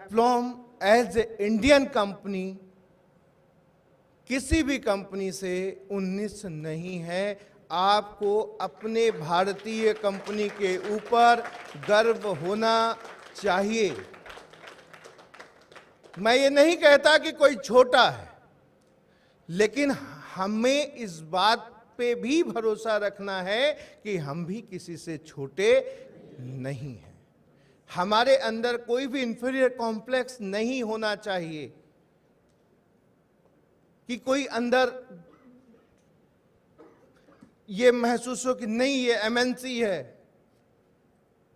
फ्लॉम as a Indian company किसी भी company से 19 नहीं है। आपको अपने भारतीय कंपनी के ऊपर गर्व होना चाहिए। मैं ये नहीं कहता कि कोई छोटा है, लेकिन हमें इस बात पे भी भरोसा रखना है कि हम भी किसी से छोटे नहीं हैं। हमारे अंदर कोई भी इंफीरियर कॉम्प्लेक्स नहीं होना चाहिए कि कोई अंदर ये महसूस हो कि नहीं ये एमएनसी है।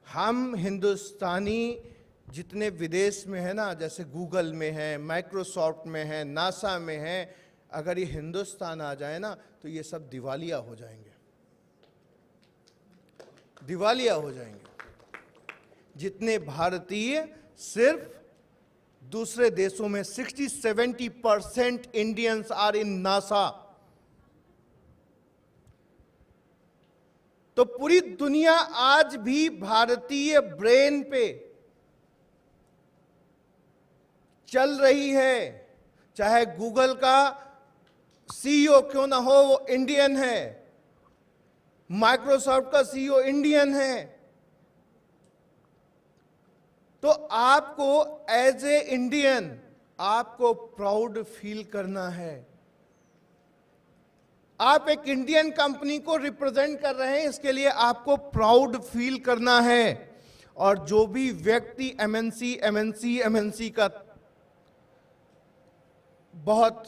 हम हिंदुस्तानी जितने विदेश में है ना, जैसे गूगल में है, माइक्रोसॉफ्ट में है, नासा में है, अगर ये हिंदुस्तान आ जाए ना तो ये सब दिवालिया हो जाएंगे, दिवालिया हो जाएंगे। जितने भारतीय सिर्फ दूसरे देशों में 60-70% इंडियंस आर इन नासा। तो पूरी दुनिया आज भी भारतीय ब्रेन पे चल रही है। चाहे गूगल का सीईओ क्यों ना हो, वो इंडियन है। माइक्रोसॉफ्ट का सीईओ इंडियन है। तो आपको एज ए इंडियन आपको प्राउड फील करना है। आप एक इंडियन कंपनी को रिप्रेजेंट कर रहे हैं, इसके लिए आपको प्राउड फील करना है। और जो भी व्यक्ति एमएनसी का बहुत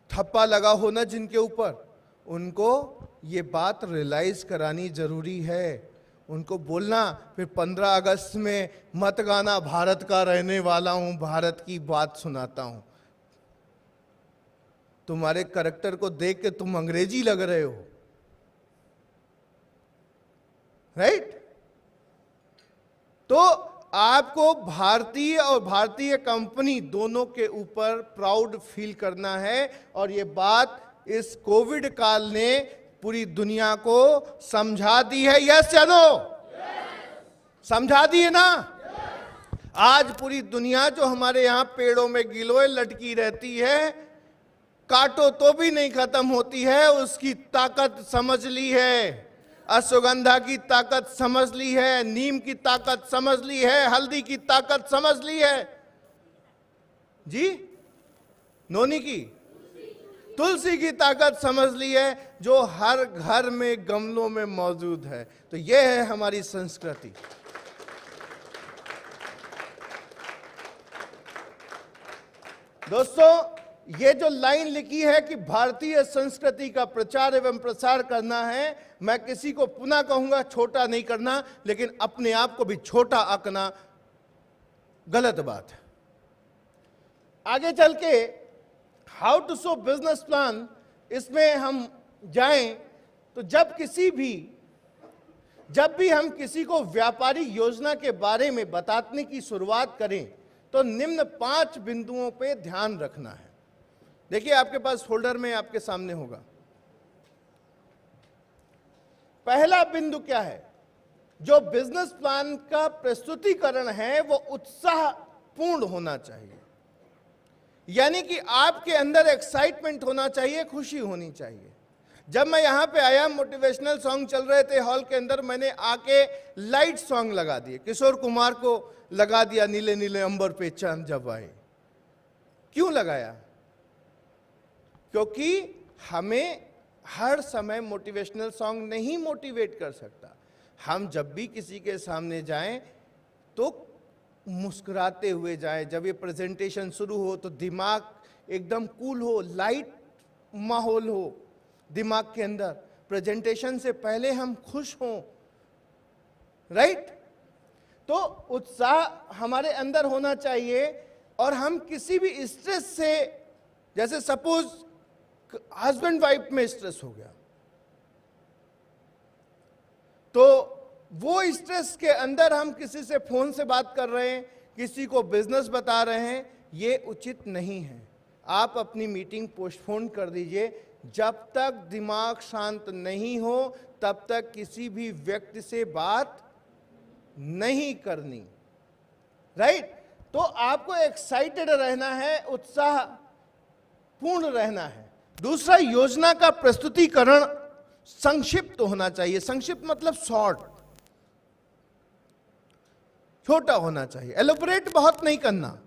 ठप्पा लगा हो ना जिनके ऊपर, उनको ये बात रियलाइज करानी जरूरी है। उनको बोलना फिर 15 अगस्त में मत गाना भारत का रहने वाला हूं, भारत की बात सुनाता हूं। तुम्हारे कैरेक्टर को देख के तुम अंग्रेजी लग रहे हो, राइट? तो आपको भारतीय और भारतीय कंपनी दोनों के ऊपर प्राउड फील करना है। और ये बात इस कोविड काल ने पूरी दुनिया को समझा दी है। यस या नो? समझा दी है ना? आज पूरी दुनिया जो हमारे यहां पेड़ों में गिलोय लटकी रहती है, काटो तो भी नहीं खत्म होती है, उसकी ताकत समझ ली है। अश्वगंधा की ताकत समझ ली है, नीम की ताकत समझ ली है, हल्दी की ताकत समझ ली है जी, नोनी की, तुलसी की ताकत समझ ली है, जो हर घर में गमलों में मौजूद है। तो यह है हमारी संस्कृति। दोस्तों, ये जो लाइन लिखी है कि भारतीय संस्कृति का प्रचार एवं प्रसार करना है, मैं किसी को पुनः कहूंगा छोटा नहीं करना, लेकिन अपने आप को भी छोटा आंकना गलत बात है। आगे चल के how to show business plan, इसमें हम जाएं तो जब भी हम किसी को व्यापारिक योजना के बारे में बताने की शुरुआत करें तो निम्न 5 बिंदुओं पे ध्यान रखना है। देखिए, आपके पास फोल्डर में आपके सामने होगा। पहला बिंदु क्या है? जो बिजनेस प्लान का प्रस्तुतिकरण है वो उत्साहपूर्ण होना चाहिए। यानी कि आपके अंदर एक्साइटमेंट होना चाहिए, खुशी होनी चाहिए। जब मैं यहां पे आया, मोटिवेशनल सॉन्ग चल रहे थे हॉल के अंदर, मैंने आके लाइट सॉन्ग लगा दिए, किशोर कुमार को लगा दिया, नीले नीले अंबर पे चांद जब आए। क्यों लगाया? क्योंकि हमें हर समय मोटिवेशनल सॉन्ग नहीं मोटिवेट कर सकता। हम जब भी किसी के सामने जाएं तो मुस्कुराते हुए जाएं। जब ये प्रेजेंटेशन शुरू हो तो दिमाग एकदम कूल हो, लाइट माहौल हो दिमाग के अंदर। प्रेजेंटेशन से पहले हम खुश हों, राइट? तो उत्साह हमारे अंदर होना चाहिए। और हम किसी भी स्ट्रेस से, जैसे सपोज हस्बैंड वाइफ में स्ट्रेस हो गया, तो वो स्ट्रेस के अंदर हम किसी से फोन से बात कर रहे हैं, किसी को बिजनेस बता रहे हैं, ये उचित नहीं है। आप अपनी मीटिंग पोस्टपोन कर दीजिए। जब तक दिमाग शांत नहीं हो तब तक किसी भी व्यक्ति से बात नहीं करनी। राइट? तो आपको एक्साइटेड रहना है, उत्साह पूर्ण रहना है। दूसरा, योजना का प्रस्तुतिकरण संक्षिप्त होना चाहिए। संक्षिप्त मतलब शॉर्ट, छोटा होना चाहिए, एलोबरेट बहुत नहीं करना।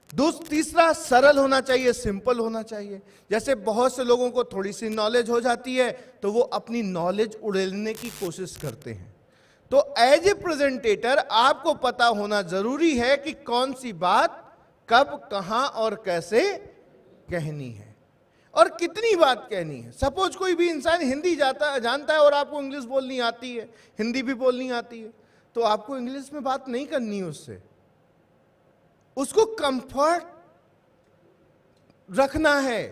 तीसरा, सरल होना चाहिए, सिंपल होना चाहिए। जैसे बहुत से लोगों को थोड़ी सी नॉलेज हो जाती है तो वो अपनी नॉलेज उड़ेलने की कोशिश करते हैं। तो एज ए प्रेजेंटेटर आपको पता होना जरूरी है कि कौन सी बात कब, कहां और कैसे कहनी है और कितनी बात कहनी है। सपोज कोई भी इंसान हिंदी जानता है और आपको इंग्लिश बोलनी आती है, हिंदी भी बोलनी आती है, तो आपको इंग्लिश में बात नहीं करनी है उससे। उसको कंफर्ट रखना है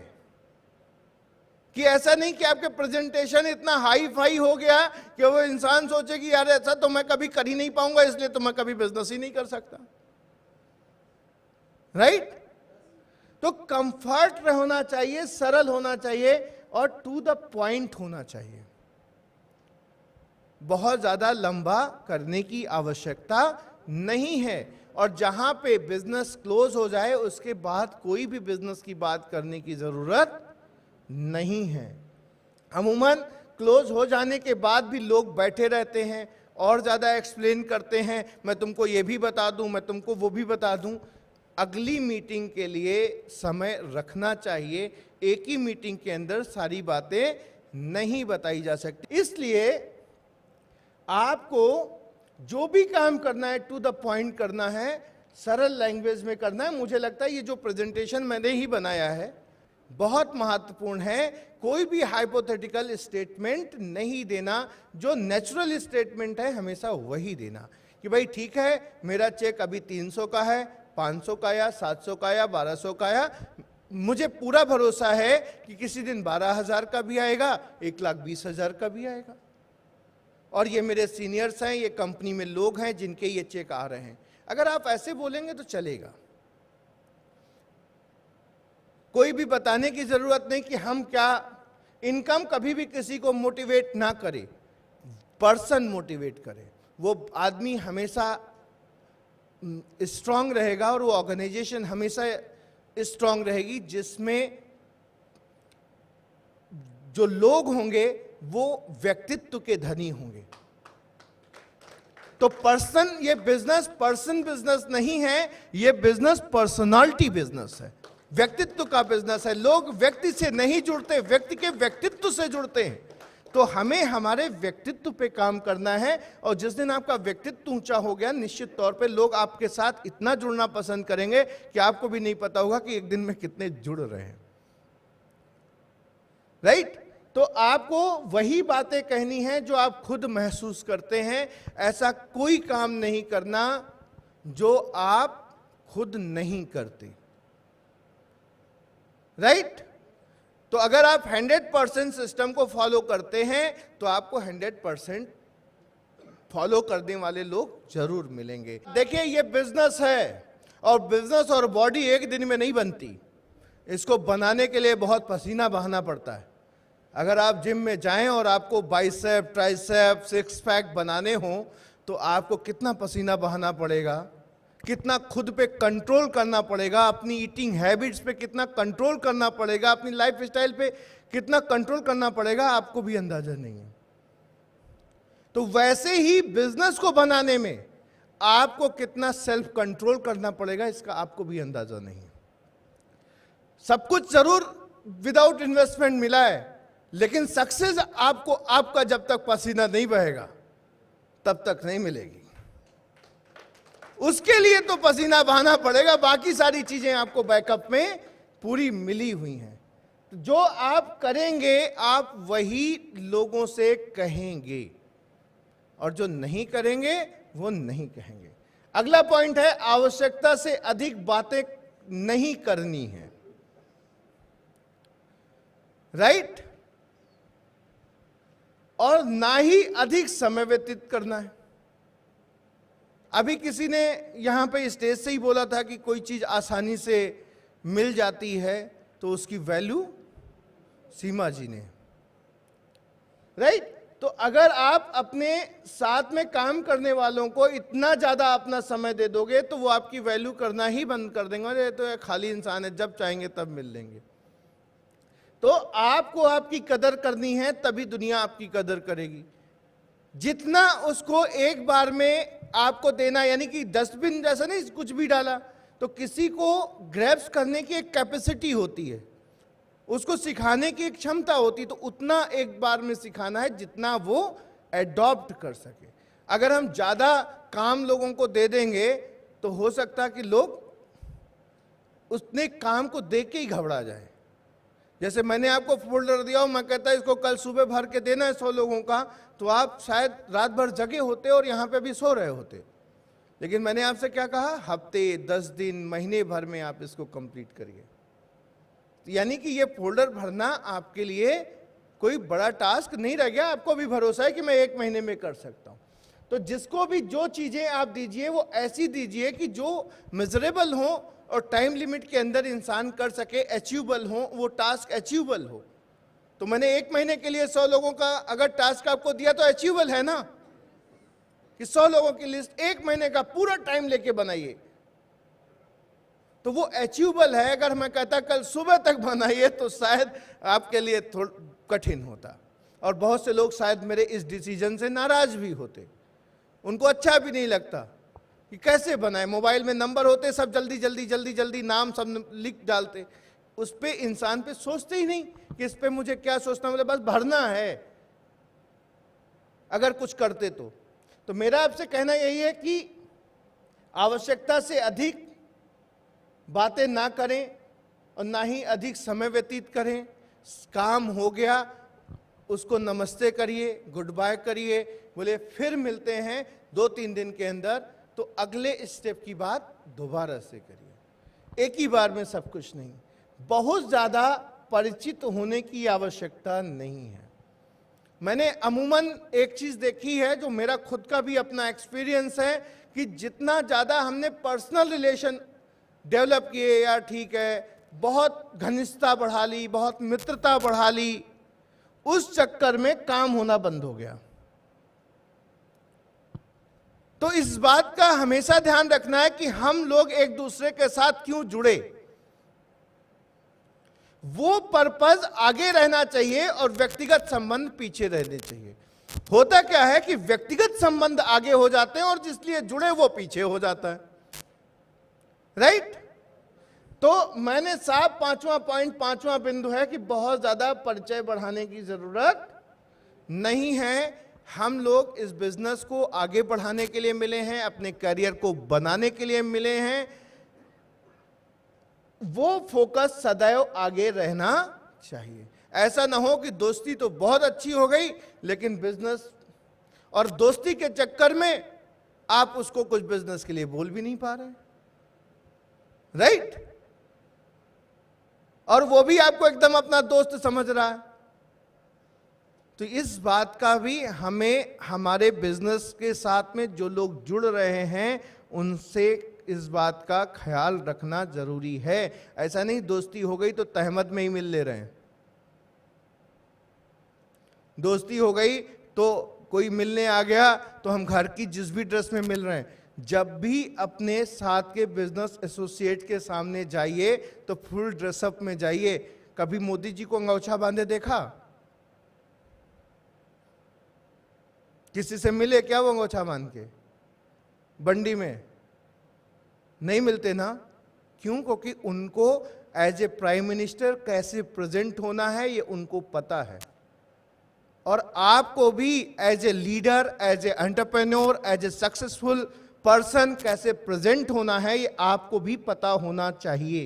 कि ऐसा नहीं कि आपके प्रेजेंटेशन इतना हाई फाई हो गया कि वो इंसान सोचे कि यार ऐसा तो मैं कभी कर ही नहीं पाऊंगा, इसलिए तो मैं कभी बिजनेस ही नहीं कर सकता। राइट? तो कंफर्ट होना चाहिए, सरल होना चाहिए और टू द पॉइंट होना चाहिए। बहुत ज्यादा लंबा करने की आवश्यकता नहीं है और जहां पे बिजनेस क्लोज हो जाए उसके बाद कोई भी बिजनेस की बात करने की जरूरत नहीं है। अमूमन क्लोज हो जाने के बाद भी लोग बैठे रहते हैं और ज्यादा एक्सप्लेन करते हैं, मैं तुमको ये भी बता दूं, मैं तुमको वो भी बता दूं। अगली मीटिंग के लिए समय रखना चाहिए। एक ही मीटिंग के अंदर सारी बातें नहीं बताई जा सकती। इसलिए आपको जो भी काम करना है टू द पॉइंट करना है, सरल लैंग्वेज में करना है। मुझे लगता है ये जो प्रेजेंटेशन मैंने ही बनाया है बहुत महत्वपूर्ण है। कोई भी हाइपोथेटिकल स्टेटमेंट नहीं देना, जो नेचुरल स्टेटमेंट है हमेशा वही देना कि भाई ठीक है, मेरा चेक अभी 300 का है, 500 का या 700 का या 1200 का या मुझे पूरा भरोसा है कि किसी दिन 12,000 का भी आएगा, 1,20,000 का भी आएगा। और ये मेरे सीनियर्स हैं, ये कंपनी में लोग हैं जिनके ये चेक आ रहे हैं। अगर आप ऐसे बोलेंगे तो चलेगा। कोई भी बताने की जरूरत नहीं कि हम क्या, इनकम कभी भी किसी को मोटिवेट ना करे, पर्सन मोटिवेट करे। वो आदमी हमेशा स्ट्रांग रहेगा और वो ऑर्गेनाइजेशन हमेशा स्ट्रांग रहेगी जिसमें जो लोग होंगे वो व्यक्तित्व के धनी होंगे। तो पर्सन, ये बिजनेस पर्सन बिजनेस नहीं है, ये बिजनेस पर्सनालिटी बिजनेस है, व्यक्तित्व का बिजनेस है। लोग व्यक्ति से नहीं जुड़ते, व्यक्ति के व्यक्तित्व से जुड़ते हैं। तो हमें हमारे व्यक्तित्व पे काम करना है और जिस दिन आपका व्यक्तित्व ऊंचा हो गया, निश्चित तौर पे लोग आपके साथ इतना जुड़ना पसंद करेंगे कि आपको भी नहीं पता होगा कि एक दिन में कितने जुड़ रहे हैं। राइट? तो आपको वही बातें कहनी है जो आप खुद महसूस करते हैं। ऐसा कोई काम नहीं करना जो आप खुद नहीं करते। राइट? तो अगर आप 100% सिस्टम को फॉलो करते हैं तो आपको 100% फॉलो करने वाले लोग जरूर मिलेंगे। देखिए, ये बिजनेस है और बिजनेस और बॉडी एक दिन में नहीं बनती। इसको बनाने के लिए बहुत पसीना बहाना पड़ता है। अगर आप जिम में जाएं और आपको बाइसेप, ट्राइसेप, सिक्स पैक बनाने हो तो आपको कितना पसीना बहाना पड़ेगा, कितना खुद पे कंट्रोल करना पड़ेगा, अपनी ईटिंग हैबिट्स पे कितना कंट्रोल करना पड़ेगा, अपनी लाइफ स्टाइल पे कितना कंट्रोल करना पड़ेगा, आपको भी अंदाजा नहीं है। तो वैसे ही बिजनेस को बनाने में आपको कितना सेल्फ कंट्रोल करना पड़ेगा, इसका आपको भी अंदाजा नहीं है। सब कुछ जरूर विदाउट इन्वेस्टमेंट मिला है, लेकिन सक्सेस आपको, आपका जब तक पसीना नहीं बहेगा तब तक नहीं मिलेगी। उसके लिए तो पसीना बहाना पड़ेगा, बाकी सारी चीजें आपको बैकअप में पूरी मिली हुई हैं। तो जो आप करेंगे आप वही लोगों से कहेंगे और जो नहीं करेंगे वो नहीं कहेंगे। अगला पॉइंट है, आवश्यकता से अधिक बातें नहीं करनी है। राइट? और ना ही अधिक समय व्यतीत करना है। अभी किसी ने यहां पे स्टेज से ही बोला था कि कोई चीज आसानी से मिल जाती है तो उसकी वैल्यू सीमा जी ने। राइट? तो अगर आप अपने साथ में काम करने वालों को इतना ज्यादा अपना समय दे दोगे तो वो आपकी वैल्यू करना ही बंद कर देंगे, अरे तो ये खाली इंसान है, जब चाहेंगे तब मिल लेंगे। तो आपको आपकी कदर करनी है, तभी दुनिया आपकी कदर करेगी। जितना उसको एक बार में आपको देना, यानी कि डस्टबिन जैसा नहीं कुछ भी डाला, तो किसी को ग्रैब्स करने की एक कैपेसिटी होती है, उसको सिखाने की एक क्षमता होती है, तो उतना एक बार में सिखाना है जितना वो एडॉप्ट कर सके। अगर हम ज्यादा काम लोगों को दे देंगे तो हो सकता है कि लोग उसने काम को देख के ही घबरा जाए। जैसे मैंने आपको फोल्डर दिया और मैं कहता इसको कल सुबह भर के देना है 100 लोगों का, तो आप शायद रात भर जगे होते और यहाँ पे भी सो रहे होते। लेकिन मैंने आपसे क्या कहा, हफ्ते, 10 दिन, महीने भर में आप इसको कंप्लीट करिए। यानी कि ये फोल्डर भरना आपके लिए कोई बड़ा टास्क नहीं रह गया, आपको भी भरोसा है कि मैं 1 महीने में कर सकता हूं। तो जिसको भी जो चीजें आप दीजिए वो ऐसी दीजिए कि जो मेजरेबल हो और टाइम लिमिट के अंदर इंसान कर सके, अचीवेबल हो, वो टास्क अचीवेबल हो। तो मैंने 1 महीने के लिए 100 लोगों का अगर टास्क आपको दिया तो अचीवेबल है ना, कि 100 लोगों की लिस्ट 1 महीने का पूरा टाइम लेके बनाइए, तो वो अचीवेबल है। अगर मैं कहता कल सुबह तक बनाइए तो शायद आपके लिए थोड़ा कठिन होता, और बहुत से लोग शायद मेरे इस डिसीजन से नाराज भी होते, उनको अच्छा भी नहीं लगता कि कैसे बनाए। मोबाइल में नंबर होते, सब जल्दी जल्दी जल्दी जल्दी नाम सब लिख डालते, उस पे इंसान पे सोचते ही नहीं कि इस पे मुझे क्या सोचना, मुझे बस भरना है अगर कुछ करते तो मेरा आपसे कहना यही है कि आवश्यकता से अधिक बातें ना करें और ना ही अधिक समय व्यतीत करें। काम हो गया उसको नमस्ते करिए, गुड बाय करिए, बोले फिर मिलते हैं 2-3 दिन के अंदर, तो अगले स्टेप की बात दोबारा से करिए। एक ही बार में सब कुछ नहीं, बहुत ज्यादा परिचित होने की आवश्यकता नहीं है। मैंने अमूमन एक चीज देखी है जो मेरा खुद का भी अपना एक्सपीरियंस है, कि जितना ज्यादा हमने पर्सनल रिलेशन डेवलप किए, यार ठीक है, बहुत घनिष्ठता बढ़ा ली, बहुत मित्रता बढ़ा ली, उस चक्कर में काम होना बंद हो गया। तो इस बात का हमेशा ध्यान रखना है कि हम लोग एक दूसरे के साथ क्यों जुड़े, वो पर्पस आगे रहना चाहिए और व्यक्तिगत संबंध पीछे रहने चाहिए। होता क्या है कि व्यक्तिगत संबंध आगे हो जाते हैं और जिसलिए जुड़े वो पीछे हो जाता है, राइट। तो मैंने साफ 5वां पॉइंट, 5वां बिंदु है कि बहुत ज्यादा परिचय बढ़ाने की जरूरत नहीं है। हम लोग इस बिजनेस को आगे बढ़ाने के लिए मिले हैं, अपने करियर को बनाने के लिए मिले हैं। वो फोकस सदैव आगे रहना चाहिए। ऐसा ना हो कि दोस्ती तो बहुत अच्छी हो गई लेकिन बिजनेस, और दोस्ती के चक्कर में आप उसको कुछ बिजनेस के लिए बोल भी नहीं पा रहे, राइट। और वो भी आपको एकदम अपना दोस्त समझ रहा है। तो इस बात का भी हमें हमारे बिजनेस के साथ में जो लोग जुड़ रहे हैं उनसे इस बात का ख्याल रखना जरूरी है। ऐसा नहीं दोस्ती हो गई तो तहमत में ही मिल ले रहे हैं, दोस्ती हो गई तो कोई मिलने आ गया तो हम घर की जिस भी ड्रेस में मिल रहे हैं। जब भी अपने साथ के बिजनेस एसोसिएट के सामने जाइए तो फुल ड्रेसअप में जाइए। कभी मोदी जी को अंगोछा बांधे देखा? किसी से मिले क्या वो अंगोछा बांध के बंडी में? नहीं मिलते ना। क्यों? क्योंकि उनको एज ए प्राइम मिनिस्टर कैसे प्रेजेंट होना है ये उनको पता है, और आपको भी as a leader, as a entrepreneur, as a successful person कैसे प्रेजेंट होना है ये आपको भी पता होना चाहिए।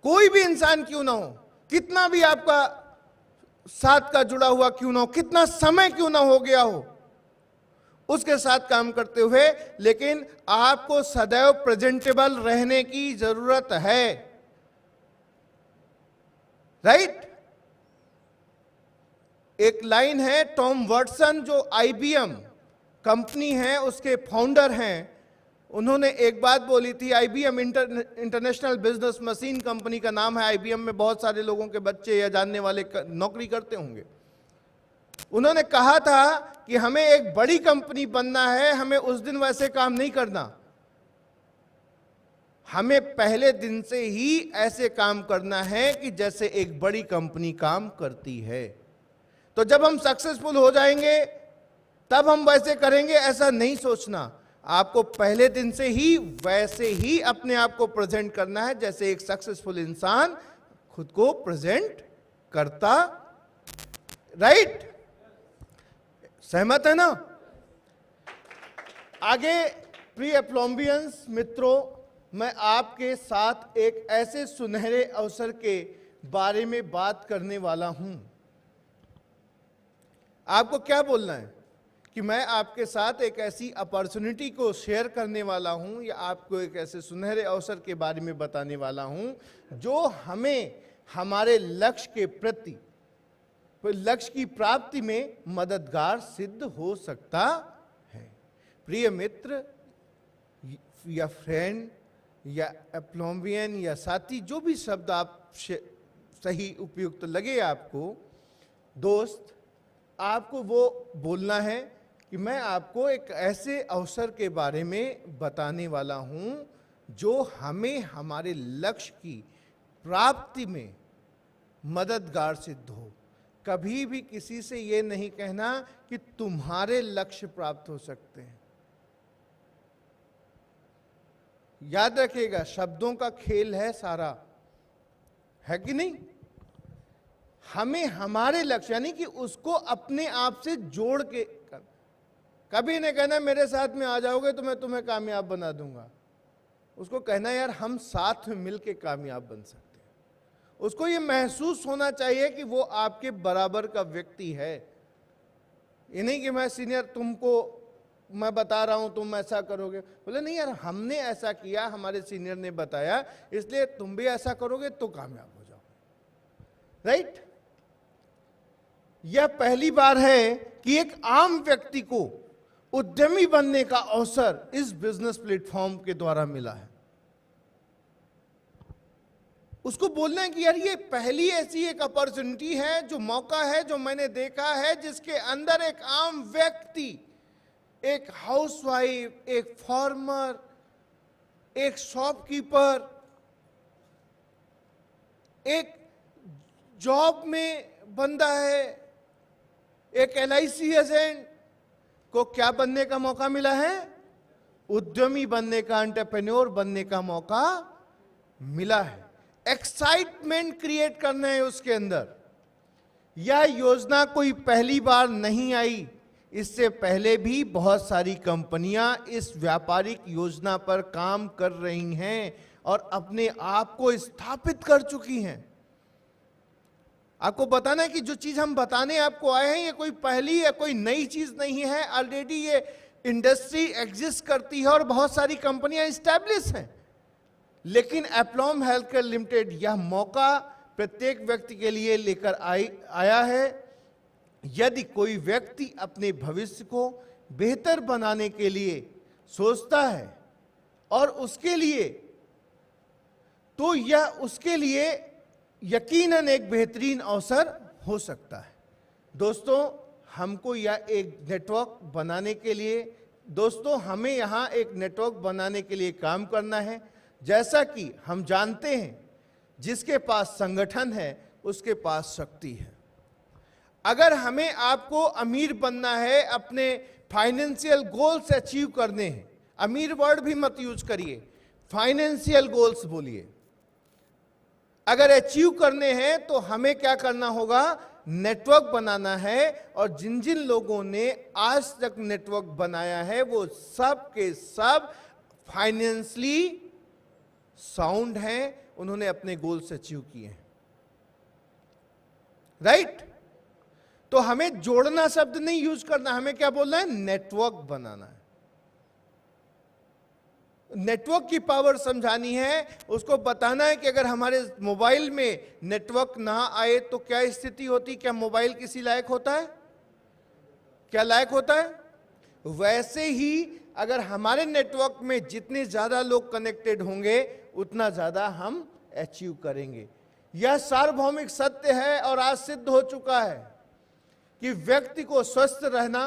कोई भी इंसान क्यों ना हो, कितना भी आपका साथ का जुड़ा हुआ क्यों ना हो, कितना समय क्यों ना हो गया हो उसके साथ काम करते हुए, लेकिन आपको सदैव प्रेजेंटेबल रहने की जरूरत है, राइट। एक लाइन है, टॉम वॉटसन जो IBM कंपनी है उसके फाउंडर हैं, उन्होंने एक बात बोली थी। IBM international business machine company का नाम है। IBM में बहुत सारे लोगों के बच्चे या जानने वाले नौकरी करते होंगे। उन्होंने कहा था कि हमें एक बड़ी कंपनी बनना है, हमें उस दिन वैसे काम नहीं करना, हमें पहले दिन से ही ऐसे काम करना है कि जैसे एक बड़ी कंपनी काम करती है। तो जब हम सक्सेसफुल हो जाएंगे तब हम वैसे करेंगे, ऐसा नहीं सोचना। आपको पहले दिन से ही वैसे ही अपने आप को प्रेजेंट करना है जैसे एक सक्सेसफुल इंसान खुद को प्रेजेंट करता। राइट? सहमत है ना? आगे प्रिय एप्लॉम्बियंस मित्रों, मैं आपके साथ एक ऐसे सुनहरे अवसर के बारे में बात करने वाला हूं। आपको क्या बोलना है कि मैं आपके साथ एक ऐसी अपॉर्चुनिटी को शेयर करने वाला हूं, या आपको एक ऐसे सुनहरे अवसर के बारे में बताने वाला हूं जो हमें हमारे लक्ष्य के प्रति, लक्ष्य की प्राप्ति में मददगार सिद्ध हो सकता है। प्रिय मित्र या फ्रेंड या एप्लॉम्बियन या साथी, जो भी शब्द आप सही उपयुक्त लगे आपको, दोस्त, आपको वो बोलना है कि मैं आपको एक ऐसे अवसर के बारे में बताने वाला हूं जो हमें हमारे लक्ष्य की प्राप्ति में मददगार सिद्ध हो। कभी भी किसी से ये नहीं कहना कि तुम्हारे लक्ष्य प्राप्त हो सकते हैं। याद रखिएगा, शब्दों का खेल है सारा, है कि नहीं? हमें हमारे लक्ष्य यानी कि उसको अपने आप से जोड़ के कभी नहीं कहना मेरे साथ में आ जाओगे तो मैं तुम्हें कामयाब बना दूंगा। उसको कहना यार हम साथ में मिलके कामयाब बन सकते हैं। उसको ये महसूस होना चाहिए कि वो आपके बराबर का व्यक्ति है। ये नहीं कि मैं सीनियर, तुमको मैं बता रहा हूं तुम ऐसा करोगे। बोले नहीं यार, हमने ऐसा किया, हमारे सीनियर ने बताया, इसलिए तुम भी ऐसा करोगे तो कामयाब हो जाओगे। राइट? यह पहली बार है कि एक आम व्यक्ति को उद्यमी बनने का अवसर इस बिजनेस प्लेटफॉर्म के द्वारा मिला है। उसको बोलना है कि यार ये पहली ऐसी एक अपॉर्चुनिटी है, जो मौका है, जो मैंने देखा है, जिसके अंदर एक आम व्यक्ति, एक हाउसवाइफ, एक फार्मर, एक शॉपकीपर, एक जॉब में बंदा है, एक LIC एजेंट को क्या बनने का मौका मिला है? उद्यमी बनने का, एंटरप्रेन्योर बनने का मौका मिला है। एक्साइटमेंट क्रिएट करना है उसके अंदर। यह योजना कोई पहली बार नहीं आई, इससे पहले भी बहुत सारी कंपनियां इस व्यापारिक योजना पर काम कर रही हैं और अपने आप को स्थापित कर चुकी हैं। आपको बताना है कि जो चीज हम बताने आपको आए हैं ये कोई पहली या कोई नई चीज नहीं है। ऑलरेडी ये इंडस्ट्री एग्जिस्ट करती है और बहुत सारी कंपनियां एस्टैब्लिश हैं। लेकिन एप्लॉम हेल्थकेयर लिमिटेड यह मौका प्रत्येक व्यक्ति के लिए लेकर आया है। यदि कोई व्यक्ति अपने भविष्य को बेहतर बनाने के लिए सोचता है और उसके लिए, तो यह उसके लिए यकीनन एक बेहतरीन अवसर हो सकता है। दोस्तों, हमको यह एक नेटवर्क बनाने के लिए, हमें यहाँ एक नेटवर्क बनाने के लिए काम करना है। जैसा कि हम जानते हैं, जिसके पास संगठन है उसके पास शक्ति है। अगर हमें आपको अमीर बनना है, अपने फाइनेंशियल गोल्स अचीव करने हैं, अमीर वर्ड भी मत यूज करिए, फाइनेंशियल गोल्स बोलिए। अगर अचीव करने हैं तो हमें क्या करना होगा? नेटवर्क बनाना है। और जिन जिन लोगों ने आज तक नेटवर्क बनाया है वो सब के सब फाइनेंशियली साउंड हैं, उन्होंने अपने गोल्स अचीव किए हैं। राइट? तो हमें जोड़ना शब्द नहीं यूज करना, हमें क्या बोलना है? नेटवर्क बनाना है। नेटवर्क की पावर समझानी है, उसको बताना है कि अगर हमारे मोबाइल में नेटवर्क ना आए तो क्या स्थिति होती, क्या मोबाइल किसी लायक होता है? क्या लायक होता है? वैसे ही अगर हमारे नेटवर्क में जितने ज्यादा लोग कनेक्टेड होंगे उतना ज्यादा हम अचीव करेंगे। यह सार्वभौमिक सत्य है और आज सिद्ध हो चुका है। कि व्यक्ति को स्वस्थ रहना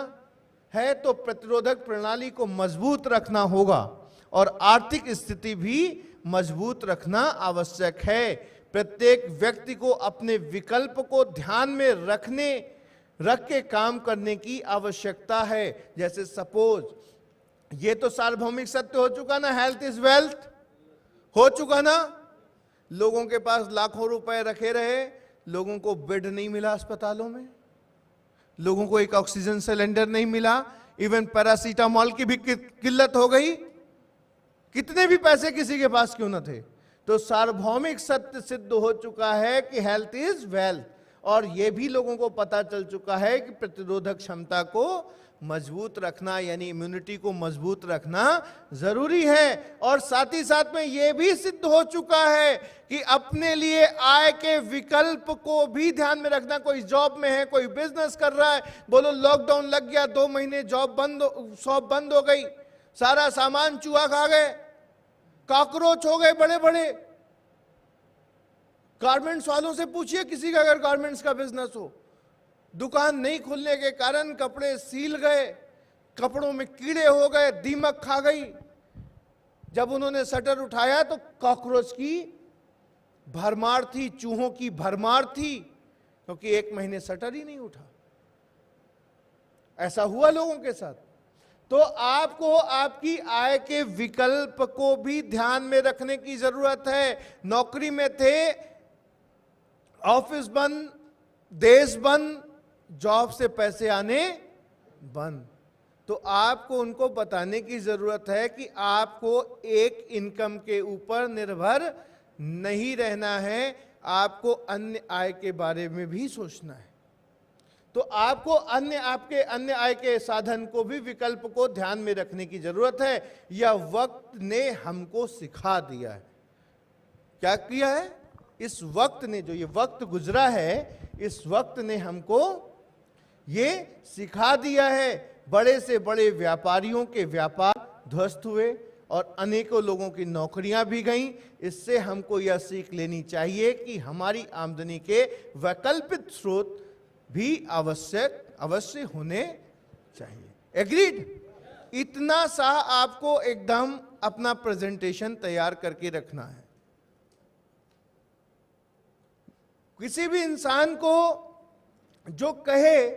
है तो प्रतिरोधक प्रणाली को मजबूत रखना होगा और आर्थिक स्थिति भी मजबूत रखना आवश्यक है। प्रत्येक व्यक्ति को अपने विकल्प को ध्यान में रख के काम करने की आवश्यकता है। जैसे सपोज, ये तो सार्वभौमिक सत्य हो चुका ना, हेल्थ इज वेल्थ हो चुका ना। लोगों के पास लाखों रुपए रखे रहे, लोगों को बेड नहीं मिला अस्पतालों में, लोगों को एक ऑक्सीजन सिलेंडर नहीं मिला, इवन पैरासीटामोल की भी किल्लत हो गई, कितने भी पैसे किसी के पास क्यों न थे। तो सार्वभौमिक सत्य सिद्ध हो चुका है कि हेल्थ इज वेल्थ, और यह भी लोगों को पता चल चुका है कि प्रतिरोधक क्षमता को मजबूत रखना यानी इम्यूनिटी को मजबूत रखना जरूरी है। और साथ ही साथ में यह भी सिद्ध हो चुका है कि अपने लिए आय के विकल्प को भी ध्यान में रखना। कोई जॉब में है, कोई बिजनेस कर रहा है, बोलो लॉकडाउन लग गया, 2 महीने शॉप बंद हो गई, सारा सामान चूहा खा गए, कॉकरोच हो गए बड़े बड़े। गारमेंट्स वालों से पूछिए, किसी का अगर गारमेंट्स का बिजनेस हो, दुकान नहीं खुलने के कारण कपड़े सील गए, कपड़ों में कीड़े हो गए, दीमक खा गई। जब उन्होंने शटर उठाया तो कॉकरोच की भरमार थी, चूहों की भरमार थी, क्योंकि 1 महीने शटर ही नहीं उठा। ऐसा हुआ लोगों के साथ। तो आपको आपकी आय के विकल्प को भी ध्यान में रखने की जरूरत है। नौकरी में थे, ऑफिस बंद, देश बंद, जॉब से पैसे आने बंद। तो आपको उनको बताने की जरूरत है कि आपको एक इनकम के ऊपर निर्भर नहीं रहना है, आपको अन्य आय के बारे में भी सोचना है। तो आपको आपके अन्य आय के साधन को भी, विकल्प को ध्यान में रखने की जरूरत है। यह वक्त ने हमको सिखा दिया है। क्या किया है? इस वक्त ने, जो ये वक्त गुजरा है, इस वक्त ने हमको ये सिखा दिया है। बड़े से बड़े व्यापारियों के व्यापार ध्वस्त हुए और अनेकों लोगों की नौकरियां भी गईं। इससे हमको यह सीख लेनी चाहिए कि हमारी आमदनी के वैकल्पिक स्रोत भी अवश्य होने चाहिए। एग्रीड? इतना सा आपको एकदम अपना प्रेजेंटेशन तैयार करके रखना है। किसी भी इंसान को जो कहे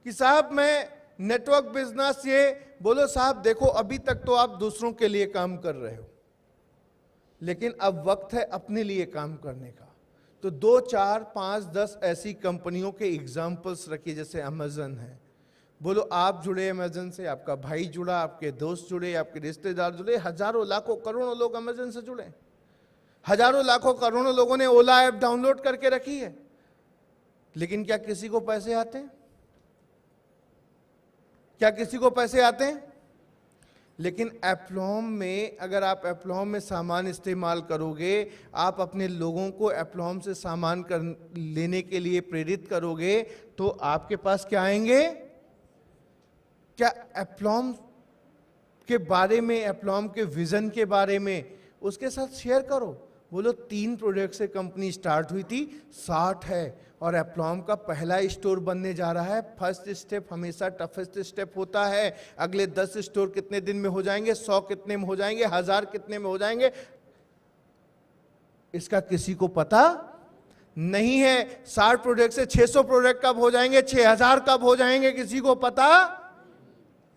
कि साहब मैं नेटवर्क बिजनेस, ये बोलो साहब देखो अभी तक तो आप दूसरों के लिए काम कर रहे हो, लेकिन अब वक्त है अपने लिए काम करने का। तो 2, 4, 5, 10 ऐसी कंपनियों के एग्जाम्पल्स रखिए। जैसे अमेजन है, बोलो आप जुड़े अमेजन से, आपका भाई जुड़ा, आपके दोस्त जुड़े, आपके रिश्तेदार जुड़े, हजारों लाखों करोड़ों लोग अमेजन से जुड़े। हजारों लाखों करोड़ों लोगों ने ओला ऐप डाउनलोड करके रखी है, लेकिन क्या किसी को पैसे आते हैं? क्या किसी को पैसे आते हैं? लेकिन एप्लॉम में, अगर आप एप्लॉम में सामान इस्तेमाल करोगे, आप अपने लोगों को एप्लॉम से सामान लेने के लिए प्रेरित करोगे, तो आपके पास क्या आएंगे? क्या एप्लॉम के बारे में, एप्लॉम के विजन के बारे में उसके साथ शेयर करो। बोलो 3 प्रोडक्ट से कंपनी स्टार्ट हुई थी, 60 है, और एप्लॉम का पहला स्टोर बनने जा रहा है। फर्स्ट स्टेप हमेशा टफेस्ट स्टेप होता है। अगले 10 स्टोर कितने दिन में हो जाएंगे, 100 कितने में हो जाएंगे, 1000 कितने में हो जाएंगे, इसका किसी को पता नहीं है। 60 प्रोडक्ट से 600 प्रोडक्ट कब हो जाएंगे, 6000 कब हो जाएंगे, किसी को पता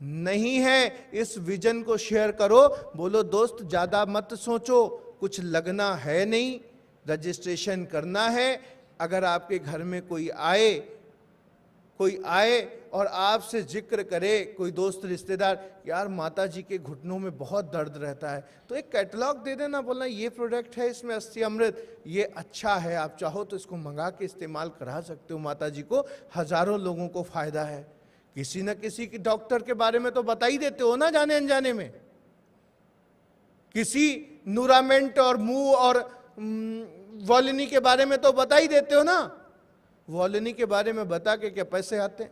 नहीं है। इस विजन को शेयर करो। बोलो दोस्त ज्यादा मत सोचो, कुछ लगना है नहीं, रजिस्ट्रेशन करना है। अगर आपके घर में कोई आए और आपसे जिक्र करे, कोई दोस्त रिश्तेदार, यार माता जी के घुटनों में बहुत दर्द रहता है, तो एक कैटलॉग दे देना, बोलना ये प्रोडक्ट है, इसमें 80 अमृत, ये अच्छा है, आप चाहो तो इसको मंगा के इस्तेमाल करा सकते हो, माता जी को, हजारों लोगों को फायदा है। किसी न किसी की डॉक्टर के बारे में तो बता ही देते हो ना, जाने अनजाने में। किसी नूरामेंट और मुंह और वॉलिनी के बारे में तो बता ही देते हो ना। वॉलिनी के बारे में बता के क्या पैसे आते हैं?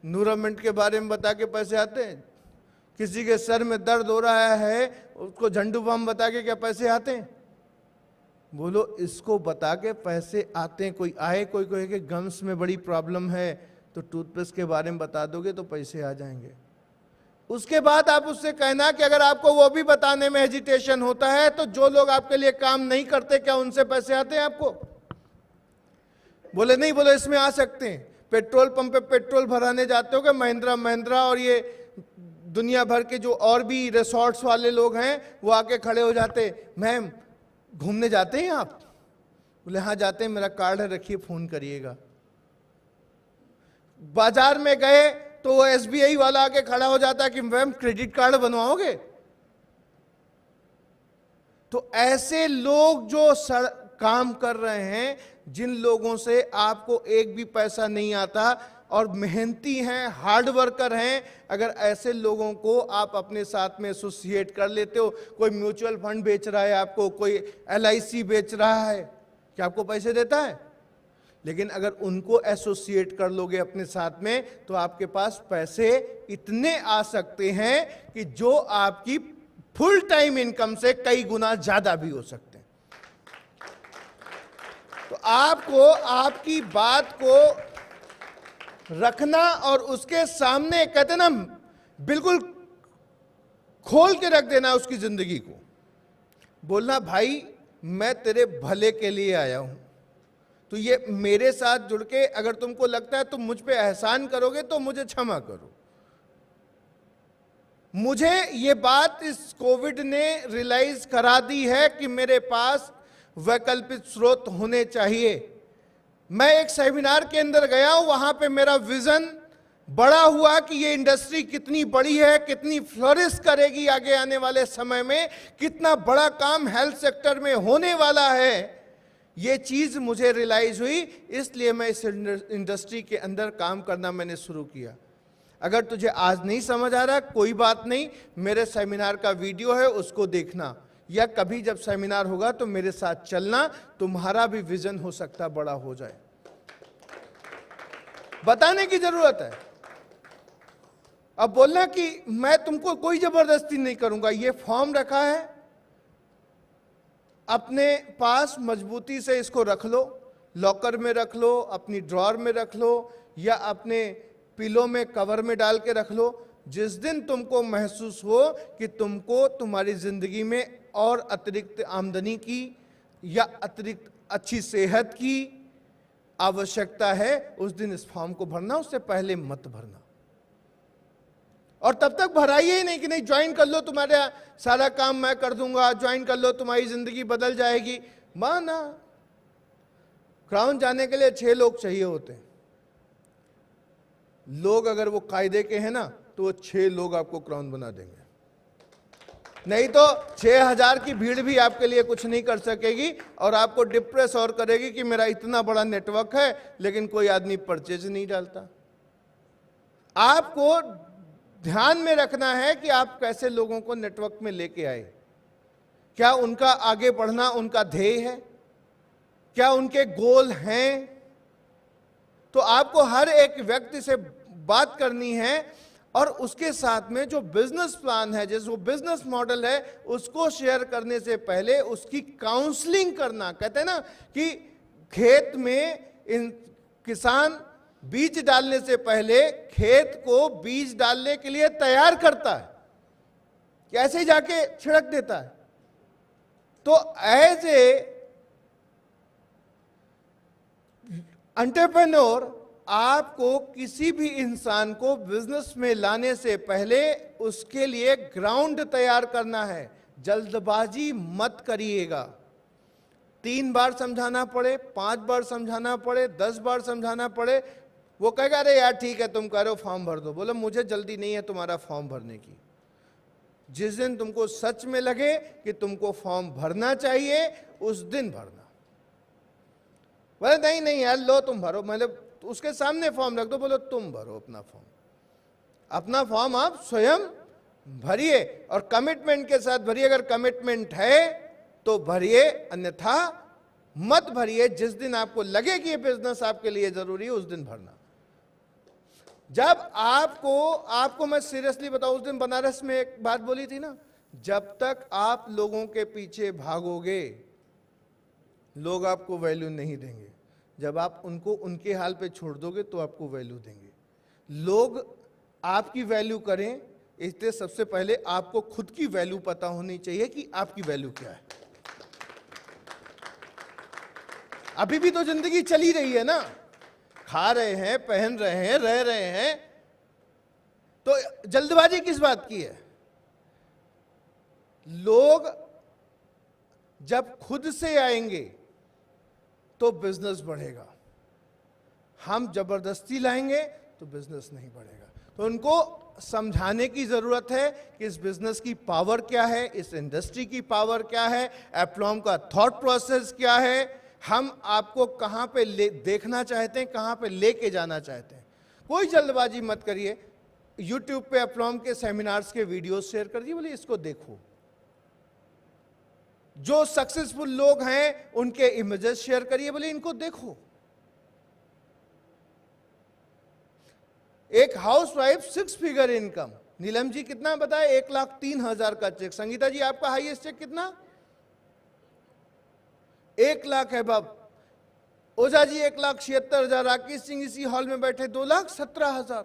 नूरामेंट के बारे में बता के पैसे आते हैं? किसी के सर में दर्द हो रहा है, उसको झंडू बम बता के क्या पैसे आते हैं? बोलो इसको बता के पैसे आते हैं, कोई आए कोई कहे कि गम्स में बड़ी प्रॉब्लम है तो टूथपेस्ट के बारे में बता दोगे तो पैसे आ जाएंगे। उसके बाद आप उससे कहना कि अगर आपको वो भी बताने में हेजिटेशन होता है तो जो लोग आपके लिए काम नहीं करते क्या उनसे पैसे आते हैं आपको? बोले नहीं, बोले इसमें आ सकते हैं। पेट्रोल पंप पे पेट्रोल भराने जाते हो कि महिंद्रा महिंद्रा और ये दुनिया भर के जो और भी रिसोर्ट्स वाले लोग हैं वो आके खड़े हो जाते, मैम घूमने जाते हैं आप? बोले हाँ जाते हैं, मेरा कार्ड है रखिए फोन करिएगा। बाजार में गए तो वो एसबीआई वाला आके खड़ा हो जाता है कि मैम क्रेडिट कार्ड बनवाओगे? तो ऐसे लोग जो काम कर रहे हैं, जिन लोगों से आपको एक भी पैसा नहीं आता और मेहनती हैं, हार्ड वर्कर हैं, अगर ऐसे लोगों को आप अपने साथ में एसोसिएट कर लेते हो, कोई म्यूचुअल फंड बेच रहा है आपको, कोई एलआईसी बेच रहा है, क्या आपको पैसे देता है? लेकिन अगर उनको एसोसिएट कर लोगे अपने साथ में तो आपके पास पैसे इतने आ सकते हैं कि जो आपकी फुल टाइम इनकम से कई गुना ज्यादा भी हो सकते हैं। तो आपको आपकी बात को रखना और उसके सामने कहते ना बिल्कुल खोल के रख देना उसकी जिंदगी को, बोलना भाई मैं तेरे भले के लिए आया हूं, तो ये मेरे साथ जुड़ के अगर तुमको लगता है तुम मुझ पे एहसान करोगे तो मुझे क्षमा करो। मुझे ये बात इस कोविड ने रियलाइज करा दी है कि मेरे पास वैकल्पिक स्रोत होने चाहिए। मैं एक सेमिनार के अंदर गया हूं, वहां पे मेरा विजन बड़ा हुआ कि ये इंडस्ट्री कितनी बड़ी है, कितनी फ्लरिश करेगी आगे आने वाले समय में, कितना बड़ा काम हेल्थ सेक्टर में होने वाला है, ये चीज मुझे रियलाइज हुई। इसलिए मैं इस इंडस्ट्री के अंदर काम करना मैंने शुरू किया। अगर तुझे आज नहीं समझ आ रहा कोई बात नहीं, मेरे सेमिनार का वीडियो है उसको देखना, या कभी जब सेमिनार होगा तो मेरे साथ चलना, तुम्हारा भी विजन हो सकता बड़ा हो जाए। बताने की जरूरत है। अब बोलना कि मैं तुमको कोई जबरदस्ती नहीं करूंगा, ये फॉर्म रखा है अपने पास मजबूती से इसको रख लो, लॉकर में रख लो, अपनी ड्रॉअर में रख लो, या अपने पिलो में कवर में डाल के रख लो। जिस दिन तुमको महसूस हो कि तुमको तुम्हारी जिंदगी में और अतिरिक्त आमदनी की या अतिरिक्त अच्छी सेहत की आवश्यकता है, उस दिन इस फॉर्म को भरना, उससे पहले मत भरना। और तब तक भराइए ही नहीं कि नहीं ज्वाइन कर लो तुम्हारा सारा काम मैं कर दूंगा, ज्वाइन कर लो तुम्हारी जिंदगी बदल जाएगी। माना क्राउन जाने के लिए 6 लोग चाहिए होते हैं। लोग अगर वो कायदे के हैं ना तो वो 6 लोग आपको क्राउन बना देंगे, नहीं तो 6000 की भीड़ भी आपके लिए कुछ नहीं कर सकेगी और आपको डिप्रेस और करेगी कि मेरा इतना बड़ा नेटवर्क है लेकिन कोई आदमी परचेज नहीं डालता। आपको ध्यान में रखना है कि आप कैसे लोगों को नेटवर्क में लेके आए। क्या उनका आगे बढ़ना उनका ध्येय है? क्या उनके गोल हैं? तो आपको हर एक व्यक्ति से बात करनी है और उसके साथ में जो बिजनेस प्लान है, जैसे वो बिजनेस मॉडल है, उसको शेयर करने से पहले उसकी काउंसलिंग करना। कहते हैं ना कि खेत में किसान बीज डालने से पहले खेत को बीज डालने के लिए तैयार करता है, कैसे ही जाके छिड़क देता है। तो एज ए एंटरप्रेन्योर आपको किसी भी इंसान को बिजनेस में लाने से पहले उसके लिए ग्राउंड तैयार करना है। जल्दबाजी मत करिएगा। 3 बार समझाना पड़े, 5 बार समझाना पड़े, 10 बार समझाना पड़े, वो कहेगा अरे यार ठीक है तुम कह रहे हो फॉर्म भर दो। बोलो मुझे जल्दी नहीं है तुम्हारा फॉर्म भरने की। जिस दिन तुमको सच में लगे कि तुमको फॉर्म भरना चाहिए उस दिन भरना। बोले नहीं नहीं यार लो तुम भरो, मतलब उसके सामने फॉर्म रख दो, बोलो तुम भरो अपना फॉर्म। अपना फॉर्म आप स्वयं भरिए और कमिटमेंट के साथ भरिए। अगर कमिटमेंट है तो भरिए, अन्यथा मत भरिए। जिस दिन आपको लगे कि ये बिजनेस आपके लिए जरूरी है उस दिन भरना। जब आपको मैं सीरियसली बताऊं, उस दिन बनारस में एक बात बोली थी ना, जब तक आप लोगों के पीछे भागोगे लोग आपको वैल्यू नहीं देंगे। जब आप उनको उनके हाल पे छोड़ दोगे तो आपको वैल्यू देंगे। लोग आपकी वैल्यू करें, इसलिए सबसे पहले आपको खुद की वैल्यू पता होनी चाहिए कि आपकी वैल्यू क्या है। अभी भी तो जिंदगी चली रही है ना, खा रहे हैं, पहन रहे हैं, रह रहे हैं, तो जल्दबाजी किस बात की है? लोग जब खुद से आएंगे तो बिजनेस बढ़ेगा। हम जबरदस्ती लाएंगे तो बिजनेस नहीं बढ़ेगा। तो उनको समझाने की जरूरत है कि इस बिजनेस की पावर क्या है, इस इंडस्ट्री की पावर क्या है, एप्लॉम का थॉट प्रोसेस क्या है, हम आपको कहां पे देखना चाहते हैं, कहां पे लेके जाना चाहते हैं। कोई जल्दबाजी मत करिए। यूट्यूब पे एप्लॉम के सेमिनार्स के वीडियोस शेयर कर दिए, बोले इसको देखो। जो सक्सेसफुल लोग हैं उनके इमेजेस शेयर करिए, बोले इनको देखो। एक housewife 6 figure income, Neelam ji कितना बताए? 1,03,000 का चेक। संगीता जी आपका हाईएस्ट चेक कितना? 1 लाख है बाब। ओझा जी 1,76,000। राकेश सिंह इसी हॉल में बैठे 2,17,000।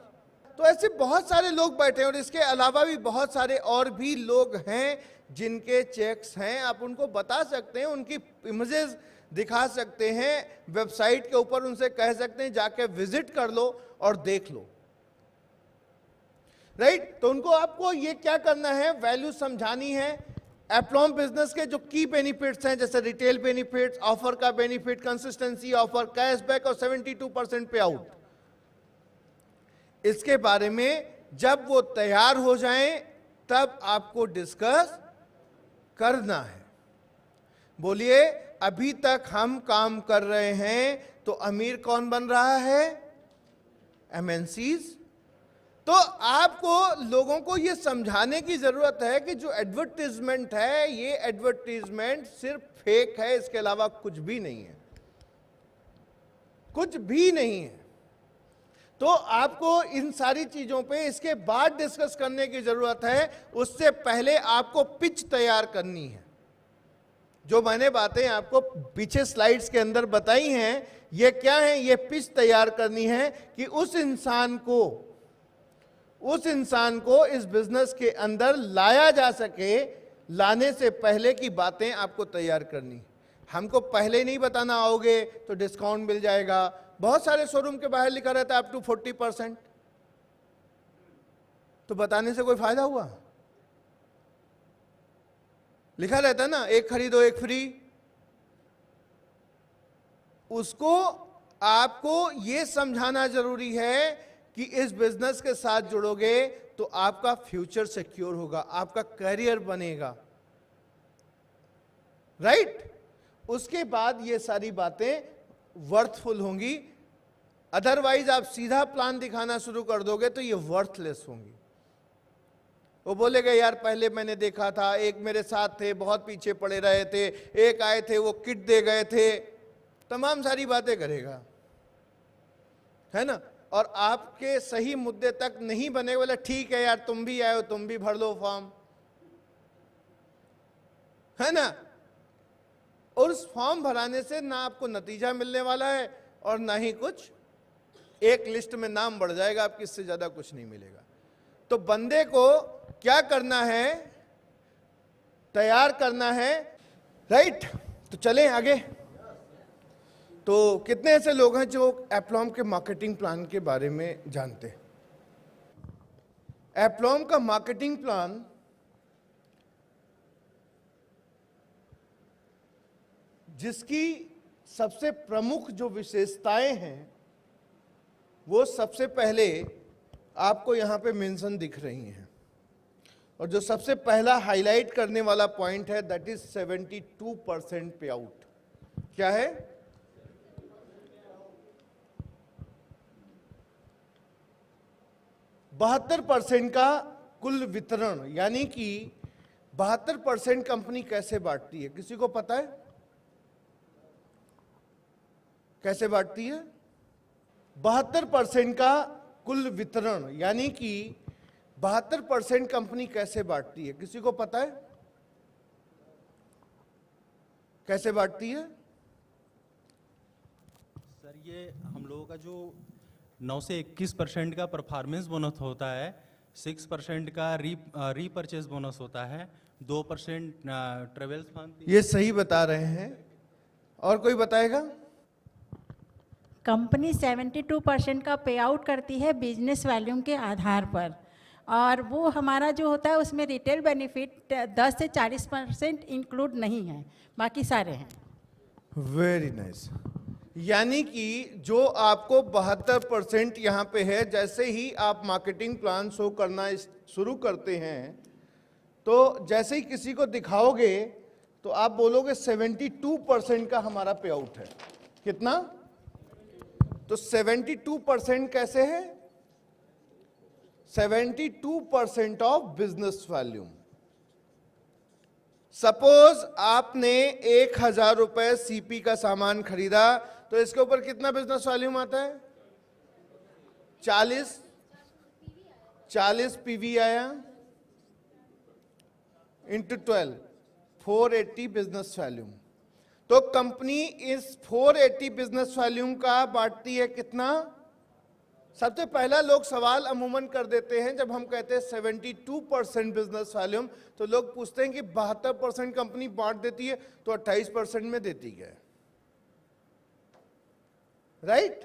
तो ऐसे बहुत सारे लोग बैठे हैं और इसके अलावा भी बहुत सारे और भी लोग हैं जिनके चेक्स हैं। आप उनको बता सकते हैं, उनकी इमेजेस दिखा सकते हैं, वेबसाइट के ऊपर उनसे कह सकते हैं जाके विजिट कर लो और देख लो, राइट? तो उनको आपको ये क्या करना है, वैल्यू समझानी है। एप्लॉम बिजनेस के जो की बेनिफिट्स हैं, जैसे रिटेल बेनिफिट्स, ऑफर का बेनिफिट, कंसिस्टेंसी ऑफर, कैशबैक और 72% पे आउट, इसके बारे में जब वो तैयार हो जाएं तब आपको डिस्कस करना है। बोलिए, अभी तक हम काम कर रहे हैं तो अमीर कौन बन रहा है? एमएनसीज। तो आपको लोगों को यह समझाने की जरूरत है कि जो एडवर्टीजमेंट है, ये एडवर्टीजमेंट सिर्फ फेक है, इसके अलावा कुछ भी नहीं है, कुछ भी नहीं है। तो आपको इन सारी चीजों पे इसके बाद डिस्कस करने की जरूरत है। उससे पहले आपको पिच तैयार करनी है। जो मैंने बातें आपको पीछे स्लाइड्स के अंदर बताई हैं, ये क्या है? ये पिच तैयार करनी है कि उस इंसान को इस बिजनेस के अंदर लाया जा सके। लाने से पहले की बातें आपको तैयार करनी। हमको पहले नहीं बताना आओगे तो डिस्काउंट मिल जाएगा। बहुत सारे शोरूम के बाहर लिखा रहता है अप टू 40%, तो बताने से कोई फायदा हुआ? लिखा रहता है ना, एक खरीदो एक फ्री। उसको आपको यह समझाना जरूरी है कि इस बिजनेस के साथ जुड़ोगे तो आपका फ्यूचर सिक्योर होगा, आपका करियर बनेगा, राइट? उसके बाद ये सारी बातें वर्थफुल होंगी। अदरवाइज आप सीधा प्लान दिखाना शुरू कर दोगे तो ये वर्थलेस होंगी। वो बोलेगा यार पहले मैंने देखा था, एक मेरे साथ थे, बहुत पीछे पड़े रहे थे, एक आए थे वो किट दे गए थे, तमाम सारी बातें करेगा, है ना? और आपके सही मुद्दे तक नहीं बने, बोले ठीक है यार तुम भी आए हो, तुम भी भर लो फॉर्म, है ना? और उस फॉर्म भराने से ना आपको नतीजा मिलने वाला है और ना ही कुछ, एक लिस्ट में नाम बढ़ जाएगा आपकी, इससे ज्यादा कुछ नहीं मिलेगा। तो बंदे को क्या करना है? तैयार करना है, राइट? तो चलें आगे। तो कितने ऐसे लोग हैं जो एप्लॉम के मार्केटिंग प्लान के बारे में जानते हैं? एप्लॉम का मार्केटिंग प्लान जिसकी सबसे प्रमुख जो विशेषताएं हैं वो सबसे पहले आपको यहां पे मेंशन दिख रही हैं, और जो सबसे पहला हाईलाइट करने वाला पॉइंट है दैट इज 72% पे आउट। क्या है? 72% का कुल वितरण, यानी कि 72% कंपनी कैसे बांटती है? किसी को पता है कैसे बांटती है? 72% का कुल वितरण, यानी कि 72% कंपनी कैसे बांटती है? किसी को पता है कैसे बांटती है? सर ये हम लोगों का जो 9 से 21% का परफॉर्मेंस बोनस होता है, 6% का रीपरचेज बोनस होता है, 2% ट्रेवल्स फंड। ये सही बता रहे हैं, और कोई बताएगा? कंपनी 72% का पे आउट करती है बिजनेस वॉल्यूम के आधार पर, और वो हमारा जो होता है उसमें रिटेल बेनिफिट 10 से 40% इंक्लूड नहीं है, बाकी सारे हैं। Very nice. यानी कि जो आपको 72% यहाँ पे है, जैसे ही आप मार्केटिंग प्लान शो करना शुरू करते हैं तो जैसे ही किसी को दिखाओगे तो आप बोलोगे 72% का हमारा पे आउट है। कितना? तो 72% कैसे है? 72% ऑफ बिजनेस वॉल्यूम। सपोज आपने 1000 रुपए सीपी का सामान खरीदा, तो इसके ऊपर कितना बिजनेस वॉल्यूम आता है? 40 पीवी आया इंटू 12, 480 बिजनेस वॉल्यूम। तो कंपनी इस 480 बिजनेस वॉल्यूम का बांटती है कितना? सबसे पहला लोग सवाल अमूमन कर देते हैं जब हम कहते हैं 72% बिजनेस वॉल्यूम, तो लोग पूछते हैं कि 72% कंपनी बांट देती है, तो 28% में देती है, राइट?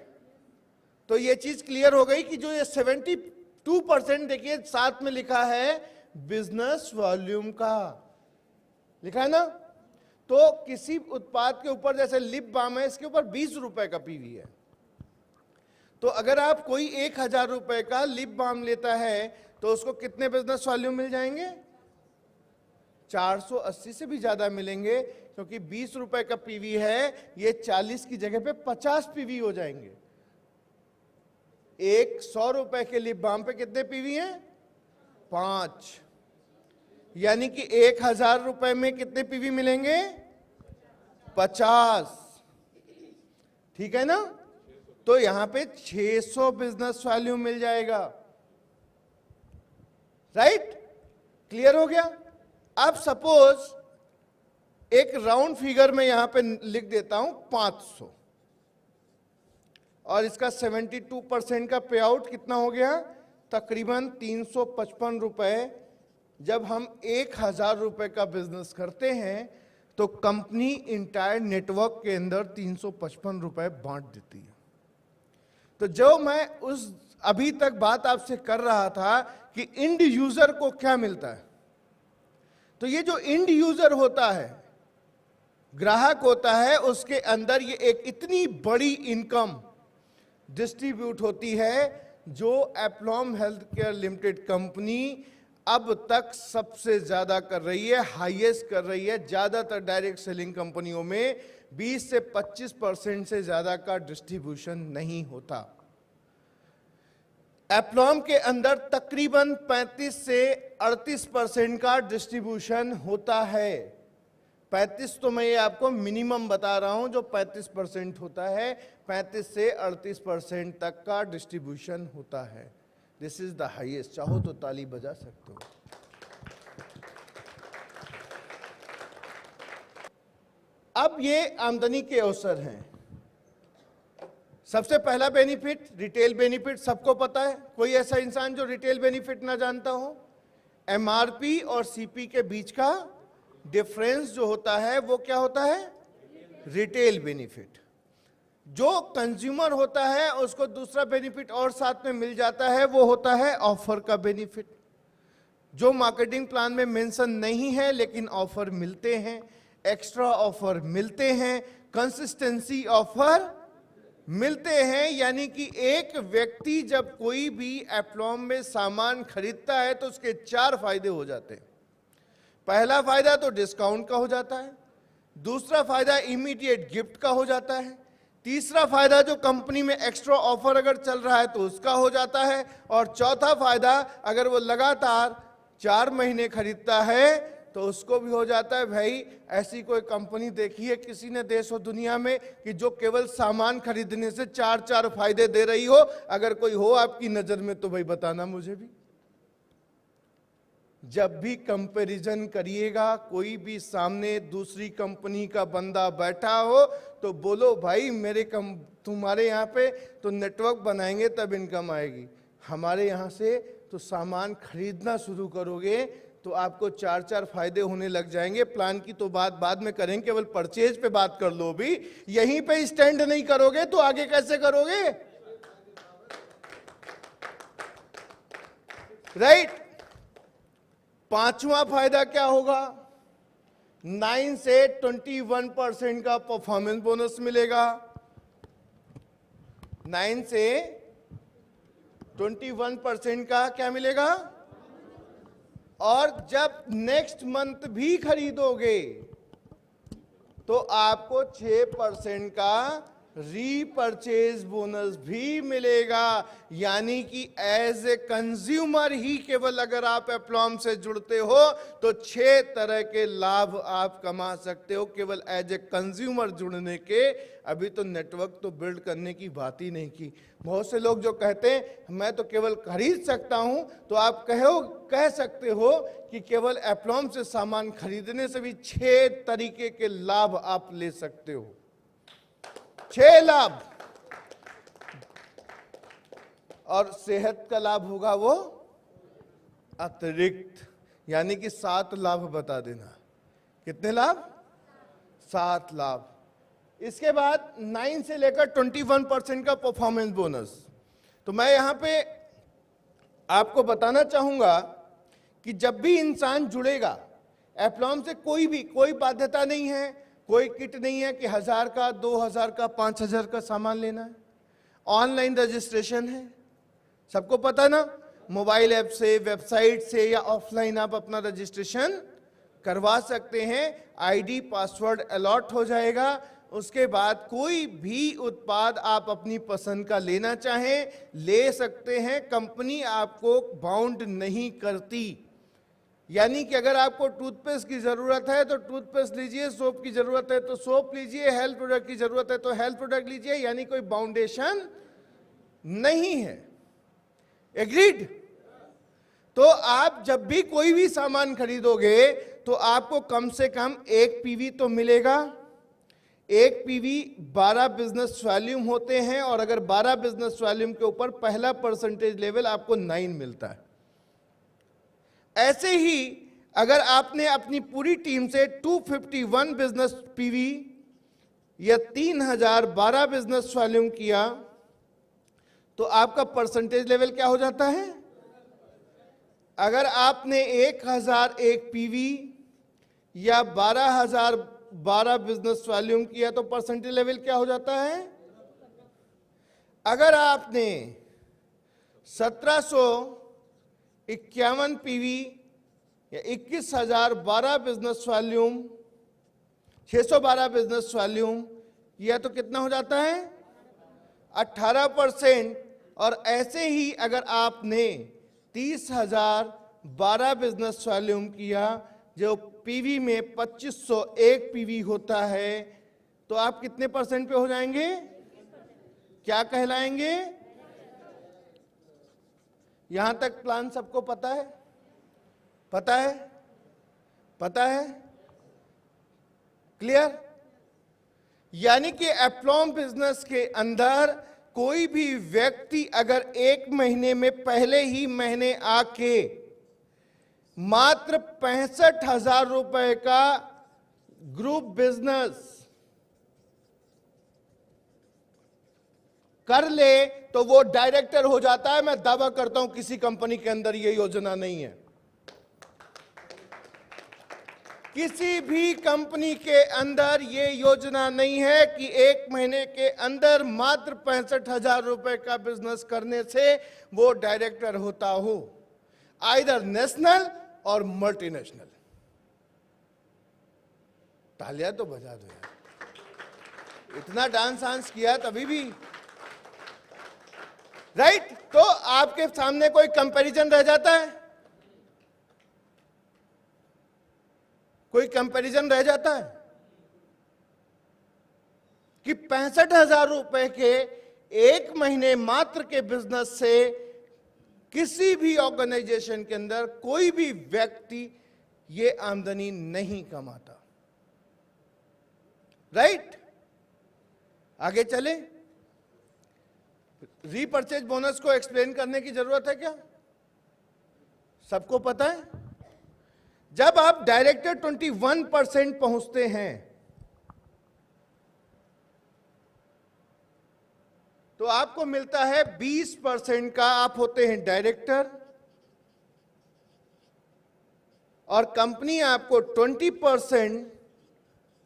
तो ये चीज क्लियर हो गई कि जो ये 72%, देखिए साथ में लिखा है बिजनेस वॉल्यूम का, लिखा है ना। तो किसी उत्पाद के ऊपर, जैसे लिप बाम है, इसके ऊपर 20 रुपए का पीवी है, तो अगर आप कोई 1000 रुपए का लिप बाम लेता है तो उसको कितने बिजनेस वॉल्यूम मिल जाएंगे? 480 से भी ज्यादा मिलेंगे, क्योंकि 20 रुपए का पीवी है, ये 40 की जगह पे 50 पीवी हो जाएंगे। 100 रुपए के लिप बाम पे कितने पीवी हैं? 5। यानी कि 1000 रुपए में कितने पीवी मिलेंगे? 50। ठीक है ना? तो यहां पे 600 बिजनेस वॉल्यूम मिल जाएगा, राइट? क्लियर हो गया? अब सपोज एक राउंड फिगर में यहां पे लिख देता हूं 500, और इसका 72% का पे आउट कितना हो गया? तकरीबन 355 रुपए। जब हम 1000 रुपए का बिजनेस करते हैं तो कंपनी इंटायर नेटवर्क के अंदर 355 रुपए बांट देती है। तो जो मैं उस अभी तक बात आपसे कर रहा था कि इंड यूजर को क्या मिलता है, तो ये जो इंड यूजर होता है, ग्राहक होता है, उसके अंदर ये एक इतनी बड़ी इनकम डिस्ट्रीब्यूट होती है जो एप्लॉम हेल्थ केयर लिमिटेड कंपनी अब तक सबसे ज्यादा कर रही है, हाईएस्ट कर रही है। ज्यादातर डायरेक्ट सेलिंग कंपनियों में 20 से 25% से ज्यादा का डिस्ट्रीब्यूशन नहीं होता। एप्लॉम के अंदर तकरीबन 35 से 38% का डिस्ट्रीब्यूशन होता है। 35 तो मैं ये आपको मिनिमम बता रहा हूं, जो 35% होता है, 35 से 38% तक का डिस्ट्रीब्यूशन होता है। This is the highest. चाहो तो ताली बजा सकते हो। अब ये आमदनी के अवसर हैं। सबसे पहला बेनिफिट रिटेल बेनिफिट, सबको पता है। कोई ऐसा इंसान जो रिटेल बेनिफिट ना जानता हो? एमआरपी और सीपी के बीच का डिफरेंस जो होता है वो क्या होता है? Retail benefit. जो कंज्यूमर होता है उसको दूसरा बेनिफिट और साथ में मिल जाता है, वो होता है ऑफर का बेनिफिट, जो मार्केटिंग प्लान में मेंशन नहीं है लेकिन ऑफर मिलते हैं, एक्स्ट्रा ऑफर मिलते हैं, कंसिस्टेंसी ऑफर मिलते हैं। यानी कि एक व्यक्ति जब कोई भी एप्लॉम में सामान खरीदता है तो उसके 4 फायदे हो जाते हैं। पहला फायदा तो डिस्काउंट का हो जाता है, दूसरा फायदा इमीडिएट गिफ्ट का हो जाता है, तीसरा फायदा जो कंपनी में एक्स्ट्रा ऑफर अगर चल रहा है तो उसका हो जाता है, और चौथा फायदा अगर वो लगातार 4 महीने खरीदता है तो उसको भी हो जाता है। भाई ऐसी कोई कंपनी देखी है किसी ने देश और दुनिया में कि जो केवल सामान खरीदने से 4 फायदे दे रही हो? अगर कोई हो आपकी नजर में तो भाई बताना मुझे भी। जब भी कंपैरिजन करिएगा, कोई भी सामने दूसरी कंपनी का बंदा बैठा हो तो बोलो भाई मेरे तुम्हारे यहाँ पे तो नेटवर्क बनाएंगे तब इनकम आएगी, हमारे यहाँ से तो सामान खरीदना शुरू करोगे तो आपको 4 फायदे होने लग जाएंगे। प्लान की तो बात बाद में करेंगे, केवल परचेज पे बात कर लो। भी यहीं पे स्टैंड नहीं करोगे तो आगे कैसे करोगे, राइट? पांचवा फायदा क्या होगा? 9 से 21% का परफॉर्मेंस बोनस मिलेगा। 9 से 21% का क्या मिलेगा? और जब नेक्स्ट मंथ भी खरीदोगे तो आपको 6% का रीपरचेज बोनस भी मिलेगा। यानी कि एज ए कंज्यूमर ही केवल अगर आप एप्लॉम से जुड़ते हो तो 6 तरह के लाभ आप कमा सकते हो केवल एज ए कंज्यूमर जुड़ने के। अभी तो नेटवर्क तो बिल्ड करने की बात ही नहीं की। बहुत से लोग जो कहते हैं मैं तो केवल खरीद सकता हूं, तो आप कह सकते हो कि केवल एप्लॉम से सामान खरीदने से भी 6 तरीके के लाभ आप ले सकते हो। 6 लाभ। और सेहत का लाभ होगा वो अतिरिक्त, यानी कि 7 लाभ बता देना। कितने लाभ? 7 लाभ। इसके बाद 9 से लेकर 21% का परफॉर्मेंस बोनस। तो मैं यहां पे आपको बताना चाहूंगा कि जब भी इंसान जुड़ेगा एप्लॉम से, कोई बाध्यता नहीं है, कोई किट नहीं है कि 1000 का, 2000 का, 5000 का सामान लेना है। ऑनलाइन रजिस्ट्रेशन है, सबको पता ना, मोबाइल ऐप से, वेबसाइट से या ऑफलाइन आप अपना रजिस्ट्रेशन करवा सकते हैं। आईडी पासवर्ड अलॉट हो जाएगा। उसके बाद कोई भी उत्पाद आप अपनी पसंद का लेना चाहें ले सकते हैं। कंपनी आपको बाउंड नहीं करती। यानी कि अगर आपको टूथपेस्ट की जरूरत है तो टूथपेस्ट लीजिए, सोप की जरूरत है तो सोप लीजिए, हेल्थ प्रोडक्ट की जरूरत है तो हेल्थ प्रोडक्ट लीजिए, यानी कोई बाउंडेशन नहीं है। एग्रीड? तो आप जब भी कोई भी सामान खरीदोगे तो आपको कम से कम 1 पीवी तो मिलेगा। 1 पीवी 12 बिजनेस वॉल्यूम होते हैं, और अगर 12 बिजनेस वॉल्यूम के ऊपर पहला परसेंटेज लेवल आपको 9 मिलता है। ऐसे ही अगर आपने अपनी पूरी टीम से 251 बिजनेस पीवी या 3012 बिजनेस वॉल्यूम किया तो आपका परसेंटेज लेवल क्या हो जाता है? अगर आपने 1001 पीवी या 12012 बिजनेस वॉल्यूम किया तो परसेंटेज लेवल क्या हो जाता है? अगर आपने 1751 पीवी या 21012 बिजनेस वॉल्यूम, 612 बिजनेस वॉल्यूम किया तो कितना हो जाता है? 18%। और ऐसे ही अगर आपने 30,012 बिजनेस वॉल्यूम किया, जो पीवी में 2501 पीवी होता है, तो आप कितने परसेंट पे हो जाएंगे? क्या कहलाएंगे? यहां तक प्लान सबको पता है? पता है? पता है? क्लियर? यानी कि एप्लॉम बिजनेस के अंदर कोई भी व्यक्ति अगर 1 महीने में पहले ही महीने आके मात्र 65,000 रुपए का ग्रुप बिजनेस कर ले तो वो डायरेक्टर हो जाता है। मैं दावा करता हूं किसी कंपनी के अंदर ये योजना नहीं है। किसी भी कंपनी के अंदर ये योजना नहीं है कि 1 महीने के अंदर मात्र 65,000 रुपए का बिजनेस करने से वो डायरेक्टर होता हो, आइदर नेशनल और मल्टीनेशनल। तालियां तो बजा दो यार, इतना डांस वांस किया तभी भी, राइट? तो आपके सामने कोई कंपैरिजन रह जाता है? कोई कंपैरिजन रह जाता है कि 65,000 रुपए के 1 महीने मात्र के बिजनेस से किसी भी ऑर्गेनाइजेशन के अंदर कोई भी व्यक्ति ये आमदनी नहीं कमाता, राइट? आगे चले, रीपर्चेज बोनस को एक्सप्लेन करने की जरूरत है क्या? सबको पता है। जब आप डायरेक्टर 21% पहुंचते हैं तो आपको मिलता है 20% का, आप होते हैं डायरेक्टर, और कंपनी आपको 20%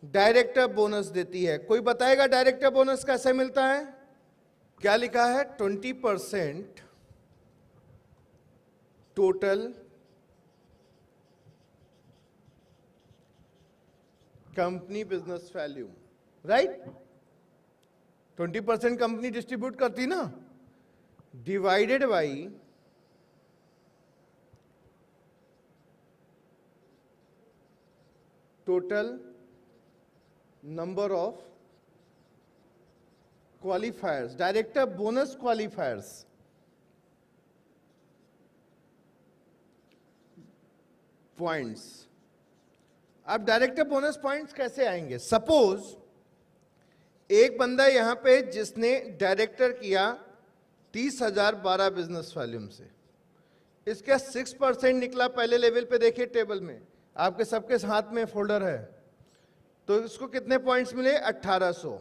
डायरेक्टर बोनस देती है। कोई बताएगा डायरेक्टर बोनस कैसे मिलता है? क्या लिखा है? 20% total company business value, right? 20% company distribute करती ना, divided by total number of क्वालिफायर्स, director bonus क्वालिफायर्स। Points. अब डायरेक्टर बोनस पॉइंट्स कैसे आएंगे? सपोज एक बंदा यहां पे जिसने डायरेक्टर किया 30,000 12 बिजनेस वॉल्यूम से, इसका 6% निकला पहले लेवल पे। देखिए टेबल में, आपके सबके हाथ में फोल्डर है, तो इसको कितने पॉइंट्स मिले? 1800।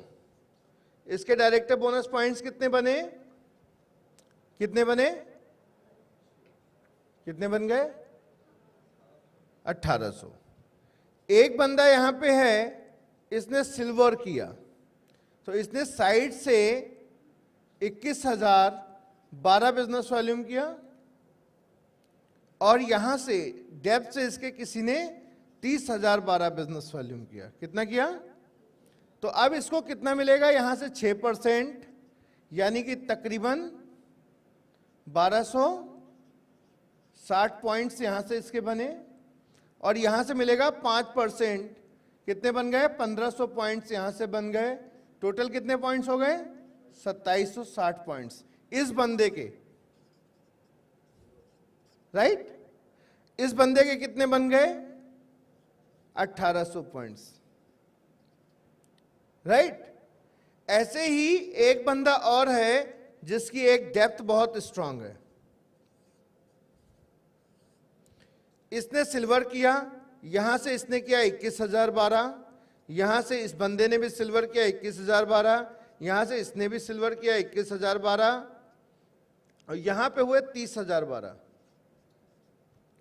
इसके डायरेक्टर बोनस पॉइंट्स कितने बने? कितने बने? कितने बन गए? 1800। एक बंदा यहां पे है, इसने सिल्वर किया, तो इसने साइड से 21,000 12 बिजनेस वॉल्यूम किया, और यहां से डेप्थ से इसके किसी ने 30,000 12 बिजनेस वॉल्यूम किया। कितना किया? तो अब इसको कितना मिलेगा? यहां से 6%, यानी कि तकरीबन 1260 पॉइंट्स यहां से इसके बने, और यहां से मिलेगा 5%। कितने बन गए? 1500 पॉइंट्स यहां से बन गए। टोटल कितने पॉइंट्स हो गए? 2760 पॉइंट्स इस बंदे के, राइट? इस बंदे के कितने बन गए? 1800 पॉइंट्स, राइट? ऐसे ही एक बंदा और है जिसकी एक डेप्थ बहुत स्ट्रांग है, इसने सिल्वर किया, यहां से इसने किया 21,012, यहां से इस बंदे ने भी सिल्वर किया 21,012, यहां से इसने भी सिल्वर किया 21,012, और यहां पे हुए 30,012,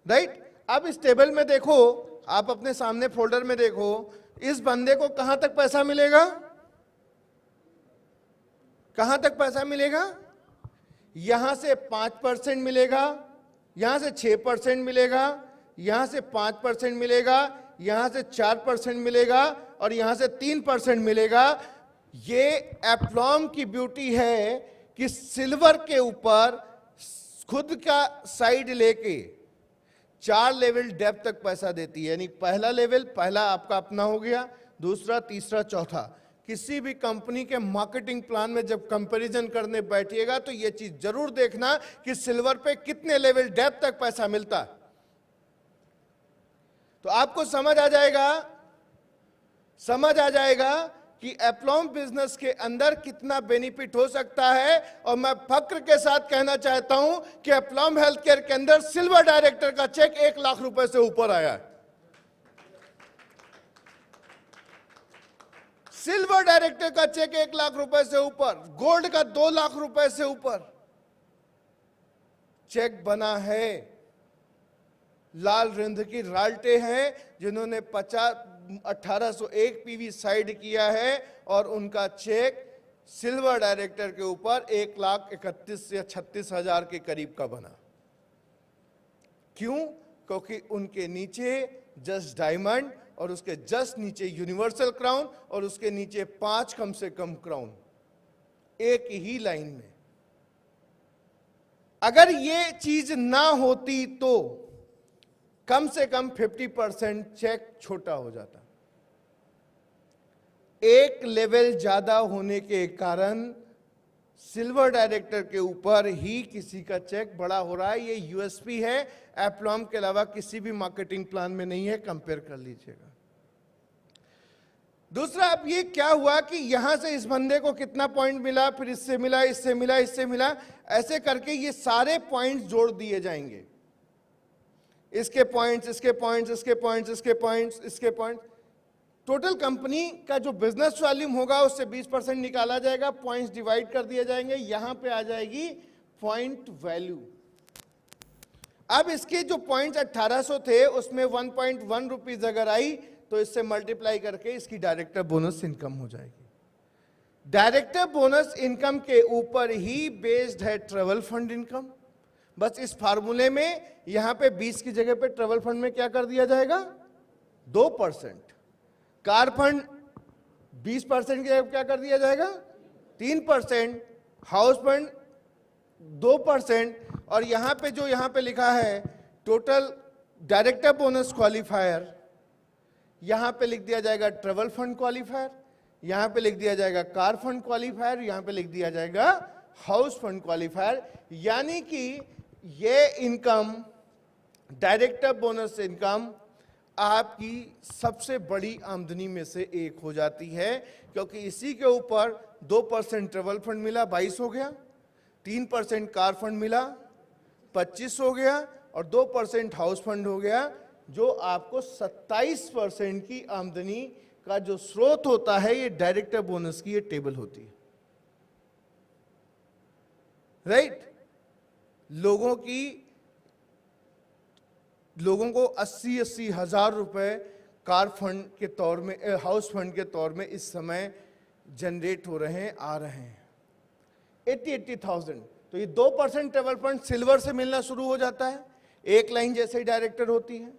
राइट? अब इस टेबल में देखो, आप अपने सामने फोल्डर में देखो, इस बंदे को कहां तक पैसा मिलेगा? कहां तक पैसा मिलेगा? यहां से 5% मिलेगा, यहां से 6% मिलेगा, यहां से 5% मिलेगा, यहां से 4% मिलेगा, और यहां से 3% मिलेगा। ये एप्लॉम की ब्यूटी है कि सिल्वर के ऊपर खुद का साइड लेके 4 लेवल डेप्थ तक पैसा देती है। यानी पहला लेवल, पहला आपका अपना हो गया, दूसरा, तीसरा, चौथा। किसी भी कंपनी के मार्केटिंग प्लान में जब कंपैरिजन करने बैठिएगा तो यह चीज जरूर देखना कि सिल्वर पे कितने लेवल डेप्थ तक पैसा मिलता है, तो आपको समझ आ जाएगा कि एप्लॉम बिजनेस के अंदर कितना बेनिफिट हो सकता है। और मैं फक्र के साथ कहना चाहता हूं कि एप्लॉम हेल्थ केयर के अंदर सिल्वर डायरेक्टर का चेक 1 लाख रुपए से ऊपर आया है। सिल्वर डायरेक्टर का चेक 1 लाख रुपए से ऊपर, गोल्ड का 2 लाख रुपए से ऊपर चेक बना है। लाल रिंध की राल्टे हैं जिन्होंने 1801 पीवी साइड किया है, और उनका चेक सिल्वर डायरेक्टर के ऊपर 1,31,000 या 36,000 के करीब का बना। क्यों? क्योंकि उनके नीचे जस्ट डायमंड, और उसके जस्ट नीचे यूनिवर्सल क्राउन, और उसके नीचे 5 कम से कम क्राउन एक ही लाइन में। अगर ये चीज ना होती तो कम से कम 50% चेक छोटा हो जाता। एक लेवल ज्यादा होने के कारण सिल्वर डायरेक्टर के ऊपर ही किसी का चेक बड़ा हो रहा है। ये यूएसपी है, एप्लॉम के अलावा किसी भी मार्केटिंग प्लान में नहीं है। कंपेयर कर लीजिएगा। दूसरा, अब ये क्या हुआ कि यहां से इस बंदे को कितना पॉइंट मिला, फिर इससे मिला, इससे मिला, इससे मिला, ऐसे करके ये सारे पॉइंट्स जोड़ दिए जाएंगे। इसके पॉइंट्स, इसके पॉइंट्स, इसके पॉइंट्स, इसके पॉइंट्स, इसके पॉइंट्स, टोटल कंपनी का जो बिजनेस वॉल्यूम होगा उससे 20% निकाला जाएगा, पॉइंट्स डिवाइड कर दिए जाएंगे, यहां पे आ जाएगी पॉइंट वैल्यू। अब इसके जो पॉइंट्स 1800 थे उसमें 1.1 रुपीज अगर आई तो इससे मल्टीप्लाई करके इसकी डायरेक्टर बोनस इनकम हो जाएगी। डायरेक्टर बोनस इनकम के ऊपर ही बेस्ड है ट्रेवल फंड इनकम। बस इस फार्मूले में यहां पे 20 की जगह पे ट्रेवल फंड में क्या कर दिया जाएगा, 2%। कार फंड 20% की जगह क्या कर दिया जाएगा, 3%। House fund 2%। और यहां पे जो यहां पे लिखा है टोटल डायरेक्टर बोनस क्वालिफायर, यहां पे लिख दिया जाएगा ट्रेवल फंड क्वालिफायर, यहां पे लिख दिया जाएगा कार फंड क्वालिफायर, यहां पे लिख दिया जाएगा हाउस फंड क्वालिफायर। यानी कि ये इनकम, डायरेक्टर बोनस इनकम आपकी सबसे बड़ी आमदनी में से एक हो जाती है, क्योंकि इसी के ऊपर 2% ट्रेवल फंड मिला, 22 हो गया, 3% कार फंड मिला, 25 हो गया, और 2% हाउस फंड हो गया, जो आपको 27% की आमदनी का जो स्रोत होता है, ये डायरेक्टर बोनस की ये टेबल होती है। राइट? लोगों को 80-80 हजार रुपए कार फंड के तौर में, हाउस फंड के तौर में इस समय जनरेट हो रहे हैं, आ रहे हैं 80,000। तो ये 2% ट्रेवल फंड सिल्वर से मिलना शुरू हो जाता है, एक लाइन जैसे ही डायरेक्टर होती है।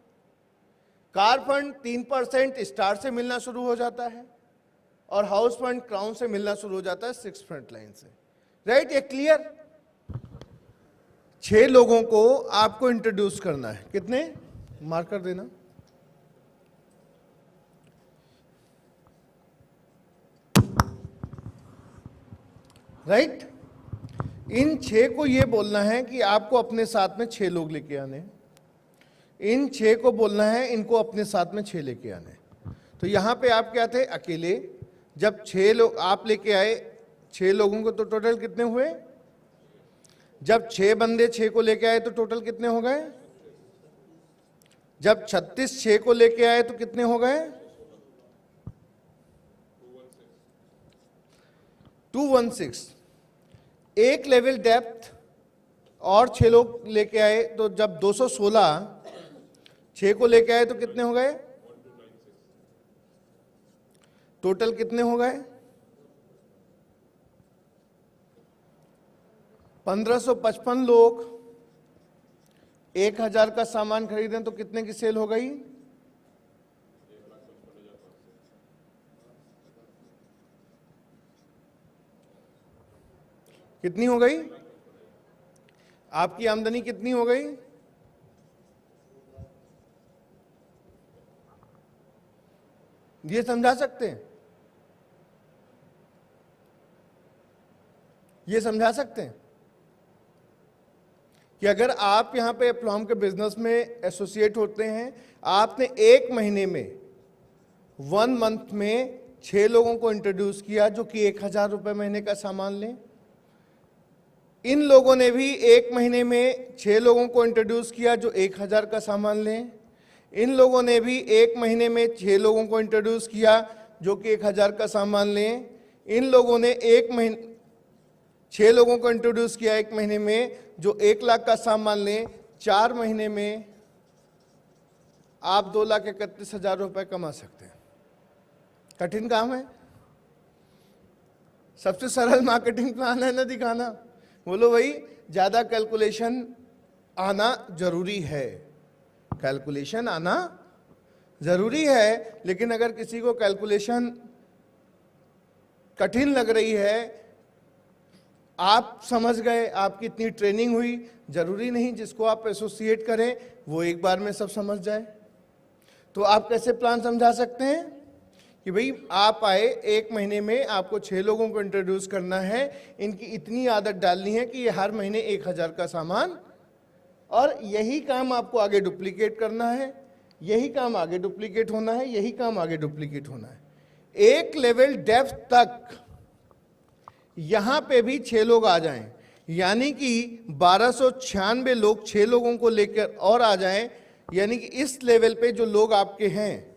कार फंड 3% स्टार से मिलना शुरू हो जाता है, और हाउस फंड क्राउन से मिलना शुरू हो जाता है 6 फ्रंट लाइन से। राइट? ये क्लियर? 6 लोगों को आपको इंट्रोड्यूस करना है। कितने? मार्कर देना। राइट? इन 6 को ये बोलना है कि आपको अपने साथ में 6 लोग लेके आने हैं। इन 6 को बोलना है इनको अपने साथ में 6 लेके आने हैं। तो यहां पे आप क्या थे? अकेले। जब 6 लोग आप लेके आए, 6 लोगों को, तो टोटल कितने हुए? जब 6 बंदे 6 को लेके आए तो टोटल कितने हो गए? जब 36 6 को लेके आए तो कितने हो गए? 216। एक लेवल डेप्थ और 6 लोग लेके आए, तो जब 216 6 को लेके आए तो कितने हो गए? टोटल कितने हो गए? 1555 लोग 1000 का सामान खरीदें तो कितने की सेल हो गई? कितनी हो गई? आपकी आमदनी कितनी हो गई? ये समझा सकते हैं? ये समझा सकते हैं कि अगर आप यहां पे प्लॉम के बिजनेस में एसोसिएट होते हैं, आपने एक महीने में 1 मंथ में 6 लोगों को इंट्रोड्यूस किया जो कि 1000 रुपए महीने का सामान लें। इन लोगों ने भी एक महीने में 6 लोगों को इंट्रोड्यूस किया जो 1000 का सामान लें। इन लोगों ने भी एक महीने में 6 लोगों को इंट्रोड्यूस किया जो कि 1000 का सामान लें। इन लोगों ने 6 लोगों को इंट्रोड्यूस किया एक महीने में जो 1 लाख का सामान लें। 4 महीने में आप 2,31,000 रुपए कमा सकते हैं। कठिन काम है? सबसे सरल मार्केटिंग प्लान है ना दिखाना। बोलो भाई, ज्यादा कैलकुलेशन आना जरूरी है, कैलकुलेशन आना जरूरी है, लेकिन अगर किसी को कैलकुलेशन कठिन लग रही है, आप समझ गए, आपकी इतनी ट्रेनिंग हुई, जरूरी नहीं जिसको आप एसोसिएट करें वो एक बार में सब समझ जाए। तो आप कैसे प्लान समझा सकते हैं कि भाई आप आए, एक महीने में आपको 6 लोगों को इंट्रोड्यूस करना है, इनकी इतनी आदत डालनी है कि ये हर महीने 1000 का सामान, और यही काम आपको आगे डुप्लीकेट करना है, यही काम आगे डुप्लीकेट होना है, यही काम आगे डुप्लीकेट होना है। एक लेवल डेप्थ तक यहां पे भी 6 लोग आ जाएं, यानी कि 1296 लोग 6 लोगों को लेकर और आ जाएं, यानी कि इस लेवल पे जो लोग आपके हैं,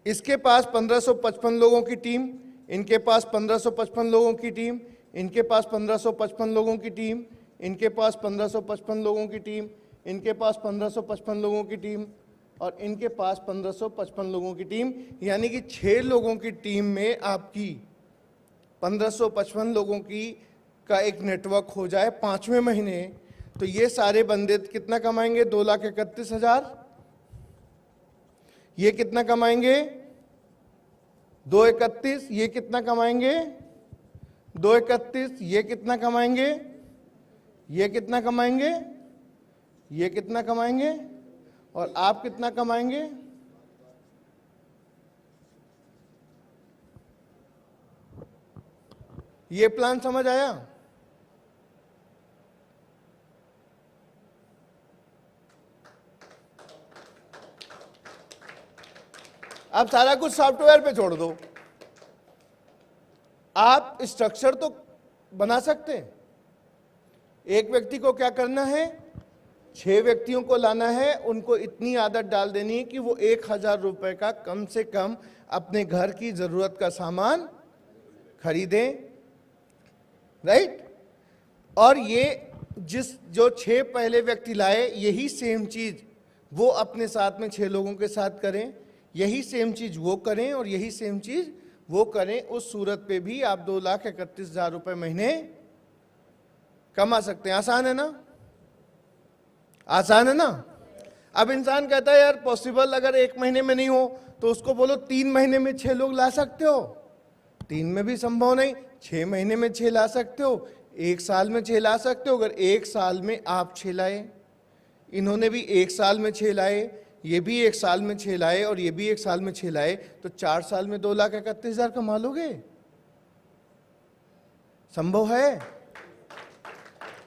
इसके पास 1555 लोगों की टीम, इनके पास 1555 लोगों की टीम, इनके पास 1555 लोगों की टीम, इनके पास 1555 लोगों की टीम, इनके पास 1555 लोगों की टीम, और इनके पास 1555 लोगों की टीम, यानी कि 6 लोगों की टीम में आपकी 1555 लोगों की का एक नेटवर्क हो जाए 5वें महीने, तो ये सारे बंदे कितना कमाएंगे? 2,31,000। ये कितना कमाएंगे? 2,31। ये कितना कमाएंगे? 2,31। ये कितना कमाएंगे? ये कितना कमाएंगे? ये कितना कमाएंगे? और आप कितना कमाएंगे? ये प्लान समझ आया? आप सारा कुछ सॉफ्टवेयर पे छोड़ दो, आप स्ट्रक्चर तो बना सकते हैं। एक व्यक्ति को क्या करना है? 6 व्यक्तियों को लाना है, उनको इतनी आदत डाल देनी है कि वो 1,000 रुपए का कम से कम अपने घर की जरूरत का सामान खरीदें, राइट? और ये जो 6 पहले व्यक्ति लाए, यही सेम चीज वो अपने साथ में 6 लोगों के साथ करें, यही सेम चीज वो करें और यही सेम चीज वो करें। उस सूरत पे भी आप 2,31,000 रुपए महीने कमा सकते हैं। आसान है ना? आसान है ना? अब इंसान कहता है यार पॉसिबल अगर 1 महीने में नहीं हो तो उसको बोलो 3 महीने में 6 लोग ला सकते हो। 3 में भी संभव नहीं, 6 महीने में 6 ला सकते हो, 1 साल में 6 ला सकते हो। अगर 1 साल में आप 6 लाए, इन्होंने भी 1 साल में 6 लाए, ये भी 1 साल में 6 लाए और ये भी 1 साल में 6 लाए, तो 4 साल में 2,31,000 कमा लोगे। संभव है?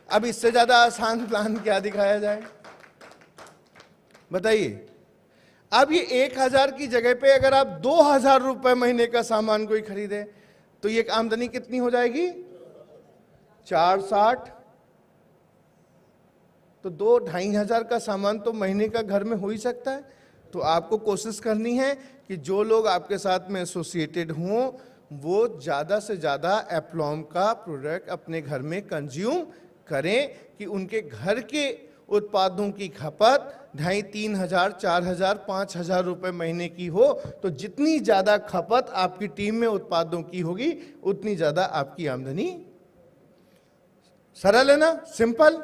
अब इससे ज्यादा आसान प्लान क्या दिखाया जाए बताइए? अब ये 1,000 की जगह पे अगर आप 2,000 रुपए महीने का सामान कोई खरीदे तो ये आमदनी कितनी हो जाएगी? 460। तो 2,500 का सामान तो महीने का घर में हो ही सकता है। तो आपको कोशिश करनी है कि जो लोग आपके साथ में एसोसिएटेड हों वो ज़्यादा से ज़्यादा एप्लॉम का प्रोडक्ट अपने घर में कंज्यूम करें, कि उनके घर के उत्पादों की खपत 2,500, 4,000, 5,000 रुपए महीने की हो। तो जितनी ज़्यादा खपत आपकी टीम में उत्पादों की होगी उतनी ज़्यादा आपकी आमदनी। सरल है ना? सिंपल।